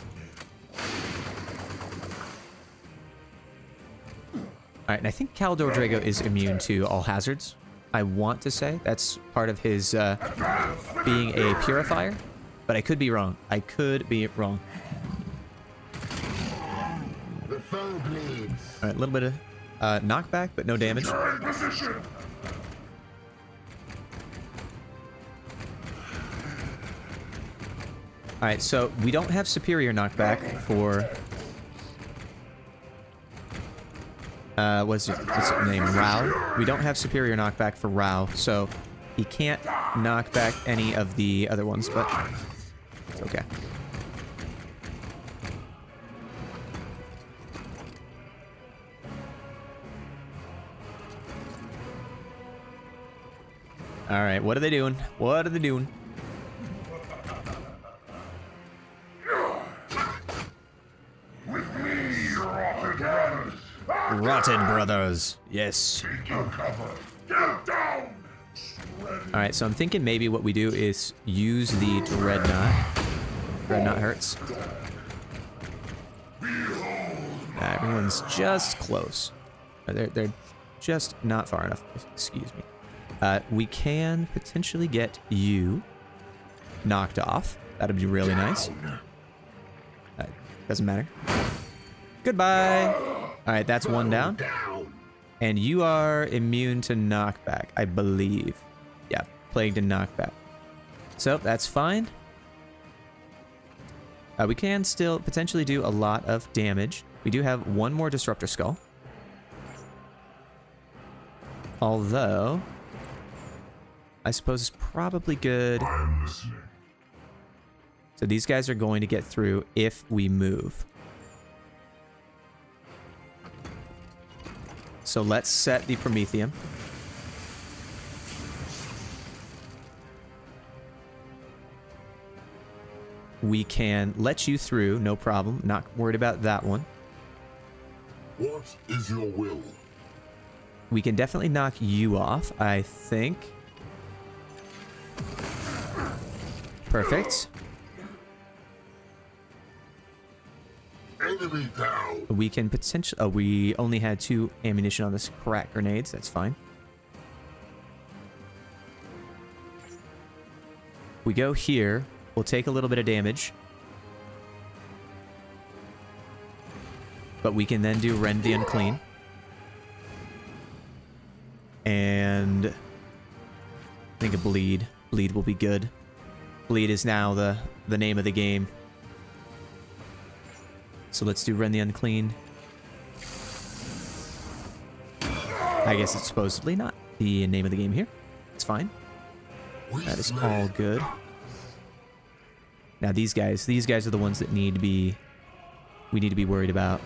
Speaker 1: know.
Speaker 3: Alright, and I think Kaldor Drago is immune to all hazards. I want to say that's part of his being a purifier, but I could be wrong. I could be wrong.
Speaker 4: The foe bleeds.
Speaker 3: Alright, a little bit of knockback, but no damage.
Speaker 1: Turn position.
Speaker 3: Alright, so we don't have superior knockback for... what's his name? Rao. We don't have superior knockback for Rao, so he can't knock back any of the other ones, but it's okay. Alright, what are they doing? What are they doing?
Speaker 1: With me, rotten brothers.
Speaker 3: Rotten Brothers. Yes.
Speaker 1: Take your cover. Get down. Spread it.
Speaker 3: Alright, so I'm thinking maybe what we do is use the Dreadnought. Dreadnought hurts. Everyone's just close. They're just not far enough. Excuse me. We can potentially get you knocked off. That'd be really nice. Doesn't matter. Goodbye. Alright, that's one down. And you are immune to knockback, I believe. Yeah, plagued and knockback. So, that's fine. We can still potentially do a lot of damage. We do have one more Disruptor Skull. Although, I suppose it's probably good.
Speaker 1: I'm listening.
Speaker 3: So these guys are going to get through if we move. So let's set the Prometheum. We can let you through, no problem. Not worried about that one.
Speaker 4: What is your will?
Speaker 3: We can definitely knock you off, I think. Perfect.
Speaker 4: Enemy down.
Speaker 3: We can potentially... Oh, we only had 2 ammunition on this crack grenades. That's fine. We go here. We'll take a little bit of damage. But we can then do Rend the Unclean. And... I think a Bleed. Bleed will be good. Bleed is now the name of the game. So let's do Rend the Unclean. I guess it's supposedly not the name of the game here. It's fine. That is all good. Now these guys are the ones that we need to be worried about.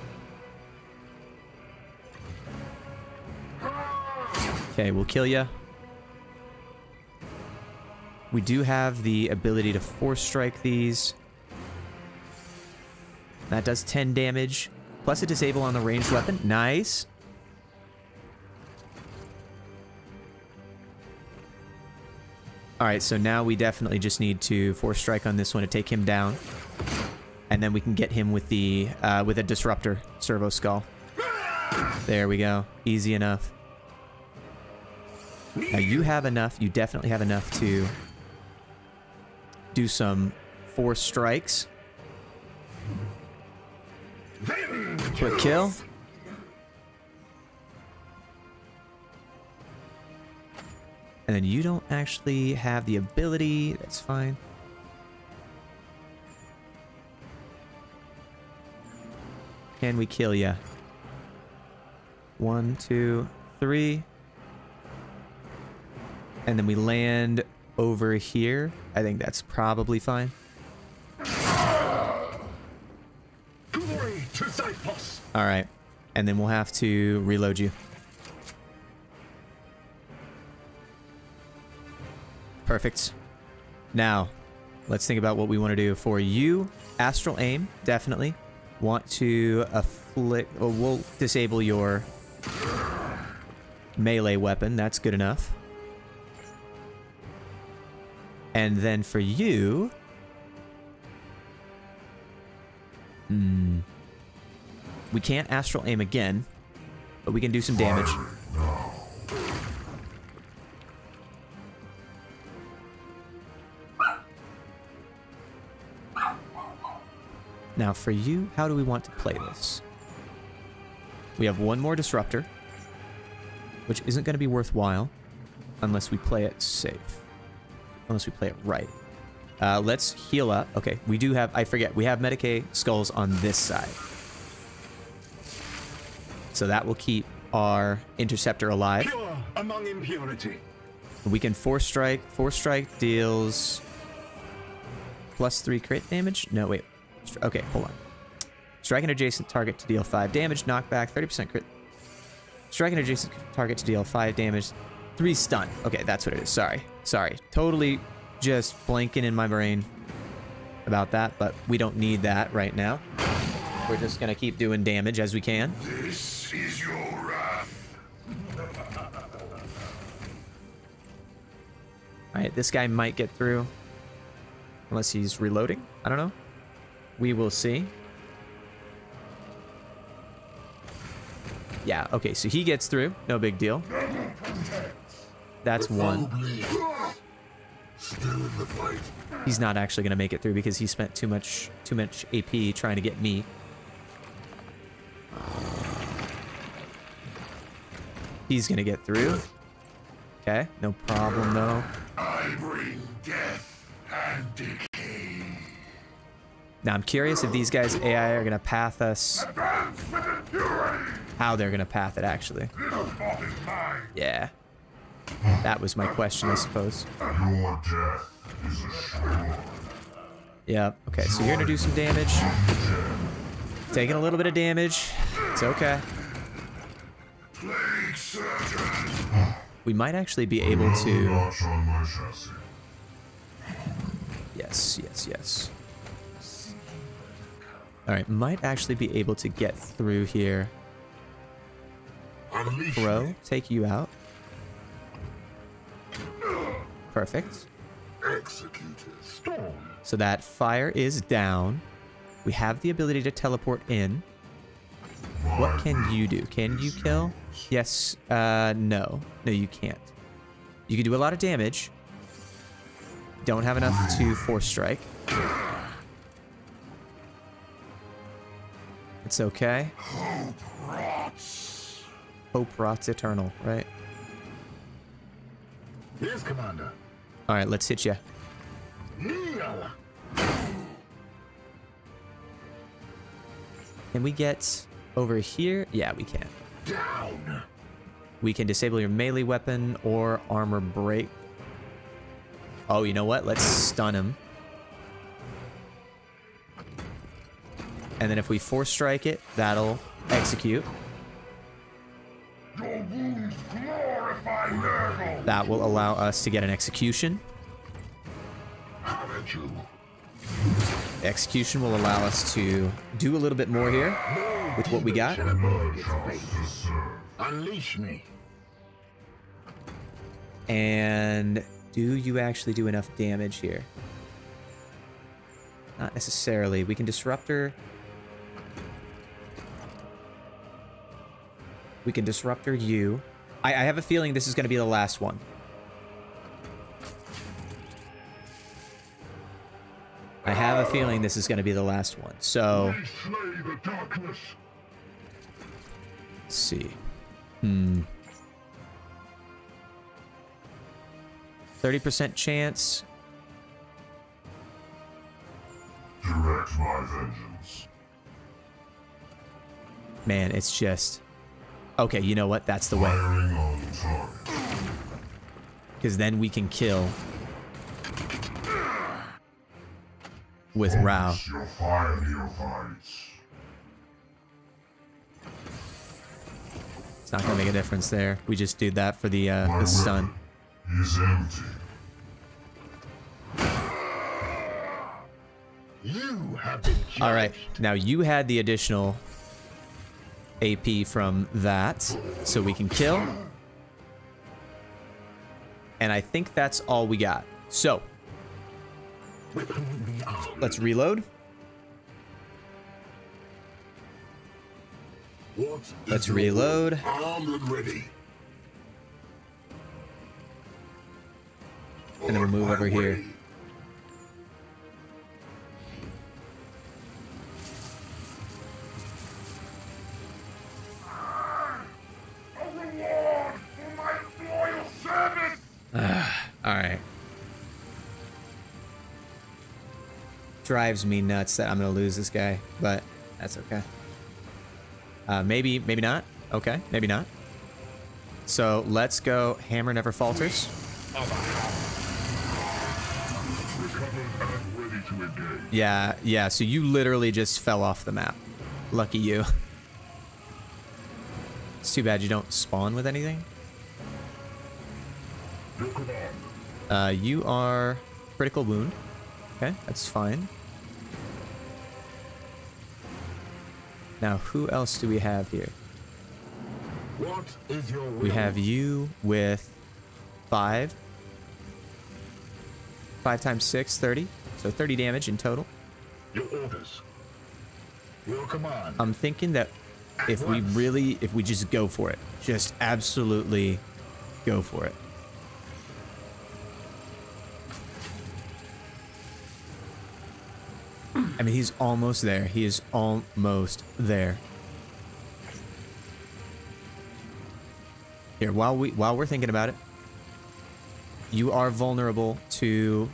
Speaker 3: Okay, we'll kill ya. We do have the ability to force strike these. That does 10 damage. Plus a disable on the ranged weapon. Nice. Alright, so now we definitely just need to force strike on this one to take him down. And then we can get him with the with a disruptor servo skull. There we go. Easy enough. Now you have enough, you definitely have enough to do some force strikes. Quick kill. And then you don't actually have the ability, that's fine. Can we kill ya? 1, 2, 3. And then we land over here. I think that's probably fine.
Speaker 4: Glory to Xyphos.
Speaker 3: All right. And then we'll have to reload you. Perfect. Now, let's think about what we want to do for you. Astral aim, definitely. Want to afflict... Well, we'll disable your melee weapon. That's good enough. And then for you... We can't astral aim again, but we can do some damage. Now for you, how do we want to play this? We have one more disruptor, which isn't going to be worthwhile unless we play it safe. Unless we play it right. Let's heal up. Okay, we do have, I forget, we have Medicae skulls on this side. So that will keep our interceptor alive.
Speaker 4: Pure among impurity.
Speaker 3: We can force strike. Force strike deals +3 crit damage. No, wait. Okay, hold on. Strike an adjacent target to deal 5 damage. Knockback, 30% crit. Strike an adjacent target to deal 5 damage. 3 stun. Okay, that's what it is. Sorry. Sorry. Totally just blanking in my brain about that, but we don't need that right now. We're just gonna keep doing damage as we can.
Speaker 1: This is your wrath.
Speaker 3: Alright, this guy might get through. Unless he's reloading. I don't know. We will see. Yeah, okay, so he gets through. No big deal. That's one.
Speaker 1: Still in the fight.
Speaker 3: He's not actually gonna make it through because he spent too much AP trying to get me. He's gonna get through. Okay, no problem though.
Speaker 1: I bring death and decay.
Speaker 3: Now I'm curious if these guys AI are gonna path us.
Speaker 1: Advance with impurity.
Speaker 3: How they're gonna path it actually.
Speaker 1: This spot is mine.
Speaker 3: Yeah. That was my question, I suppose.
Speaker 1: Your death is assured.
Speaker 3: Yeah, okay, so you're gonna do some damage. Taking a little bit of damage. It's okay.
Speaker 1: Plague surgeon.
Speaker 3: We might actually be able to...
Speaker 1: Notch on my chassis.
Speaker 3: Yes, yes, yes. Alright, might actually be able to get through here.
Speaker 1: Unleash
Speaker 3: Bro,
Speaker 1: me.
Speaker 3: take you out. Perfect.
Speaker 1: Executed.
Speaker 4: Storm.
Speaker 3: So that fire is down. We have the ability to teleport in. What can you do? Can you kill? Yes. No. No, you can't. You can do a lot of damage. Don't have enough to force strike. It's okay.
Speaker 1: Hope rots.
Speaker 3: Hope rots eternal, right?
Speaker 4: Yes, Commander.
Speaker 3: All right, let's hit you.
Speaker 4: Kneel.
Speaker 3: Can we get over here? Yeah, we can.
Speaker 4: Down.
Speaker 3: We can disable your melee weapon or armor break. Oh, you know what? Let's stun him. And then if we force strike it, that'll execute.
Speaker 1: Your wounds glorify Nurgle.
Speaker 3: That will allow us to get an execution.
Speaker 1: Haven't you?
Speaker 3: Execution will allow us to do a little bit more here with what we got.
Speaker 1: Unleash me.
Speaker 3: And do you actually do enough damage here? Not necessarily. We can disruptor. We can disruptor you. I have a feeling this is going to be the last one. I have a feeling this is going to be the last one. So, let's see. 30% chance.
Speaker 1: Direct my vengeance.
Speaker 3: Man, it's just... Okay, you know what? That's the way.
Speaker 1: Firing on target.
Speaker 3: Because then we can kill with Rao.
Speaker 1: Your fire neophytes.
Speaker 3: It's not going to make a difference there. We just did that for the stun.
Speaker 1: Is empty. You have been judged.
Speaker 3: All right, now you had the additional AP from that, so we can kill. And I think that's all we got. So, let's reload. Let's reload.
Speaker 1: Armed and ready.
Speaker 3: And then we'll move over here. Alright. Drives me nuts that I'm gonna lose this guy, but that's okay. Maybe not. Okay, maybe not. So let's go. Hammer never falters. Yeah, so you literally just fell off the map. Lucky you. It's too bad you don't spawn with anything. You are critical wound. Okay, that's fine. Now, who else do we have here?
Speaker 1: What is your will?
Speaker 3: We have you with 5. 5 times 6, 30. So 30 damage in total.
Speaker 1: Your orders. Your command.
Speaker 3: I'm thinking that if we just go for it. Just absolutely go for it. I mean, he's almost there. He is almost there. Here, while we're thinking about it, you are vulnerable to,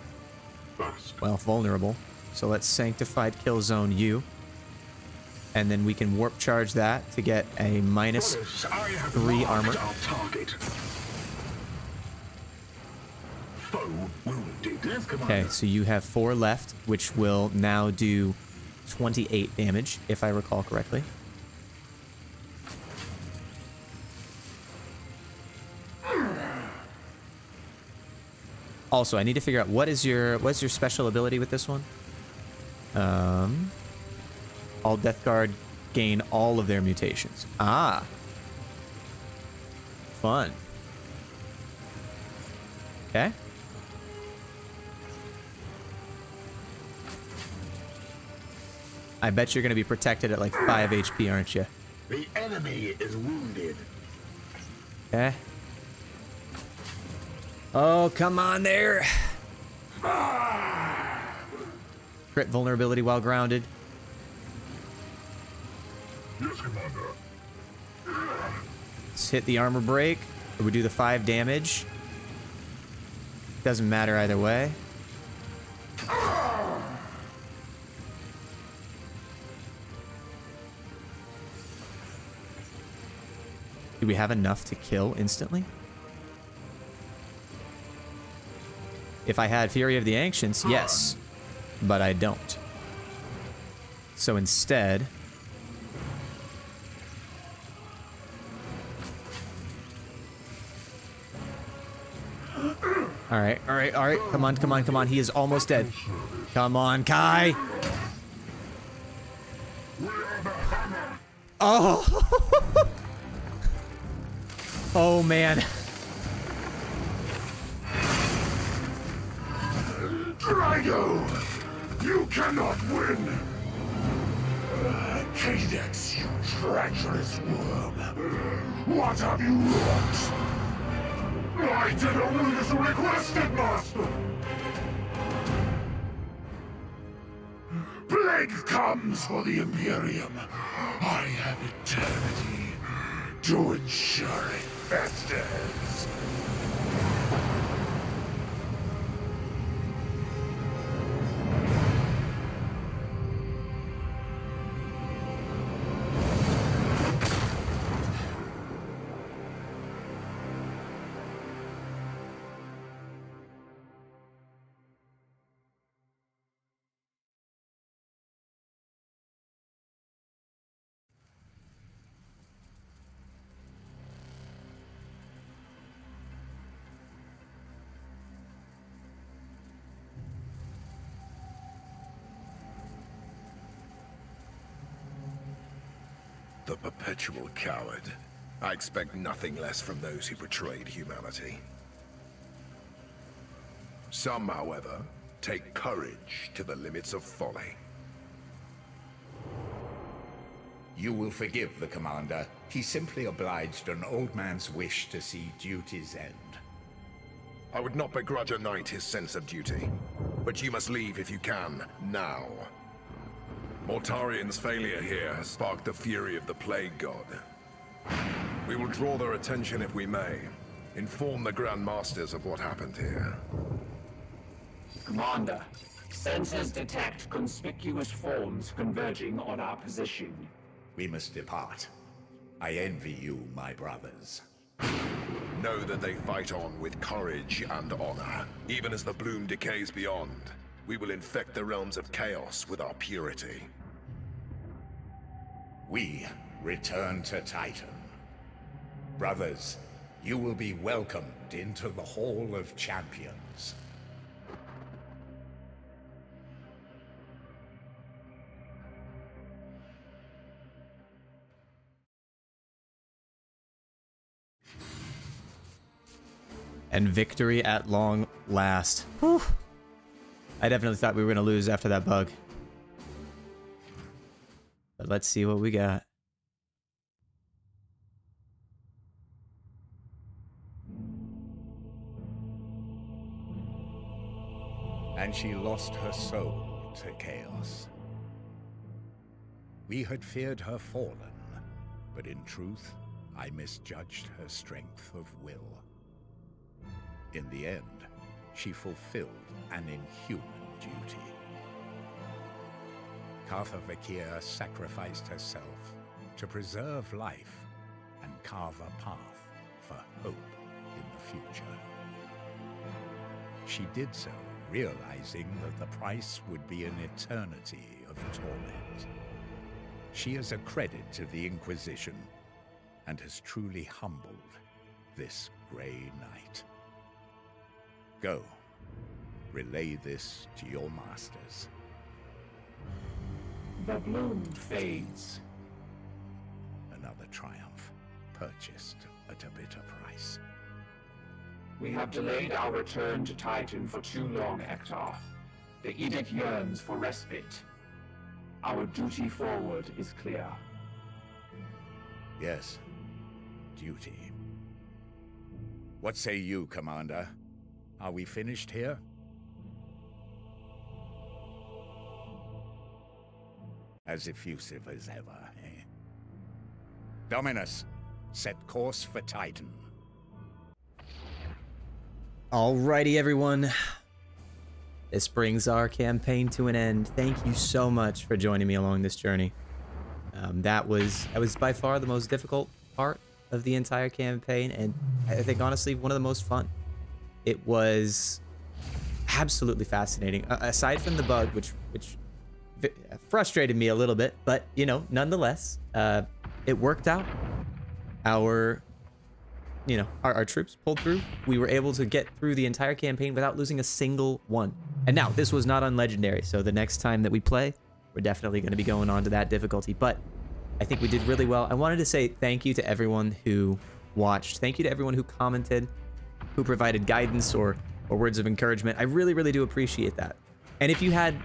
Speaker 3: well, vulnerable. So let's sanctified kill zone you, and then we can warp charge that to get a -3 armor. Okay, so you have 4 left, which will now do 28 damage, if I recall correctly. Also, I need to figure out what's your special ability with this one. All Death Guard gain all of their mutations. Ah, fun. Okay. I bet you're going to be protected at like 5 HP, aren't you?
Speaker 1: The enemy is wounded.
Speaker 3: Okay. Oh, come on there. Crit vulnerability while grounded.
Speaker 1: Yes, Commander.
Speaker 3: Let's hit the armor break. Or we do the 5 damage. Doesn't matter either way. Do we have enough to kill instantly? If I had Fury of the Ancients, yes, but I don't. So instead, all right, come on, he is almost dead. Come on, Kai. Oh. Oh man.
Speaker 1: Drago, you cannot win. Cadex, you treacherous worm. What have you wrought? I did only as requested, Master. Plague comes for the Imperium. I have eternity to ensure it festers.
Speaker 2: The perpetual coward. I expect nothing less from those who betrayed humanity. Some, however, take courage to the limits of folly.
Speaker 5: You will forgive the Commander. He simply obliged an old man's wish to see duty's end.
Speaker 2: I would not begrudge a knight his sense of duty, but you must leave if you can, now. Mortarian's failure here has sparked the fury of the Plague God. We will draw their attention if we may. Inform the Grand Masters of what happened here.
Speaker 6: Commander, sensors detect conspicuous forms converging on our position.
Speaker 5: We must depart. I envy you, my brothers.
Speaker 2: Know that they fight on with courage and honor. Even as the bloom decays beyond, we will infect the realms of chaos with our purity.
Speaker 5: We return to Titan. Brothers, you will be welcomed into the Hall of Champions.
Speaker 3: And victory at long last. Whew. I definitely thought we were going to lose after that bug. But let's see what we got.
Speaker 5: And she lost her soul to chaos. We had feared her fallen, but in truth, I misjudged her strength of will. In the end, she fulfilled an inhuman duty. Cartha Vakir sacrificed herself to preserve life and carve a path for hope in the future. She did so, realizing that the price would be an eternity of torment. She is a credit to the Inquisition and has truly humbled this Grey Knight. Go, relay this to your masters.
Speaker 6: The bloom fades.
Speaker 5: Another triumph, purchased at a bitter price.
Speaker 6: We have delayed our return to Titan for too long, Ektar. The Edict yearns for respite. Our duty forward is clear.
Speaker 5: Yes, duty. What say you, Commander? Are we finished here? As effusive as ever, eh? Dominus, set course for Titan.
Speaker 3: Alrighty, everyone. This brings our campaign to an end. Thank you so much for joining me along this journey. That was by far the most difficult part of the entire campaign, and I think honestly one of the most fun. It was absolutely fascinating. Aside from the bug, which frustrated me a little bit, but you know, nonetheless, it worked out. Our troops pulled through. We were able to get through the entire campaign without losing a single one. And now, this was not on Legendary, so the next time that we play, we're definitely going to be going on to that difficulty. But I think we did really well. I wanted to say thank you to everyone who watched. Thank you to everyone who commented, who provided guidance or words of encouragement. I really, really do appreciate that. And if you had,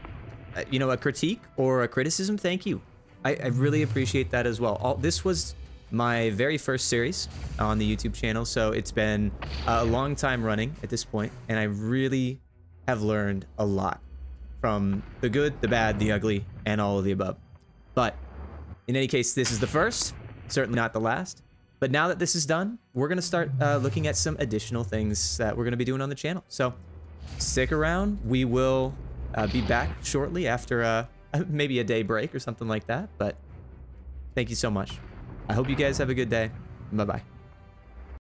Speaker 3: you know, a critique or a criticism, thank you. I really appreciate that as well. This was my very first series on the YouTube channel, so it's been a long time running at this point, and I really have learned a lot from the good, the bad, the ugly, and all of the above. But in any case, this is the first, certainly not the last. But now that this is done, we're going to start looking at some additional things that we're going to be doing on the channel. So stick around. We will be back shortly after maybe a day break or something like that. But thank you so much. I hope you guys have a good day. Bye-bye.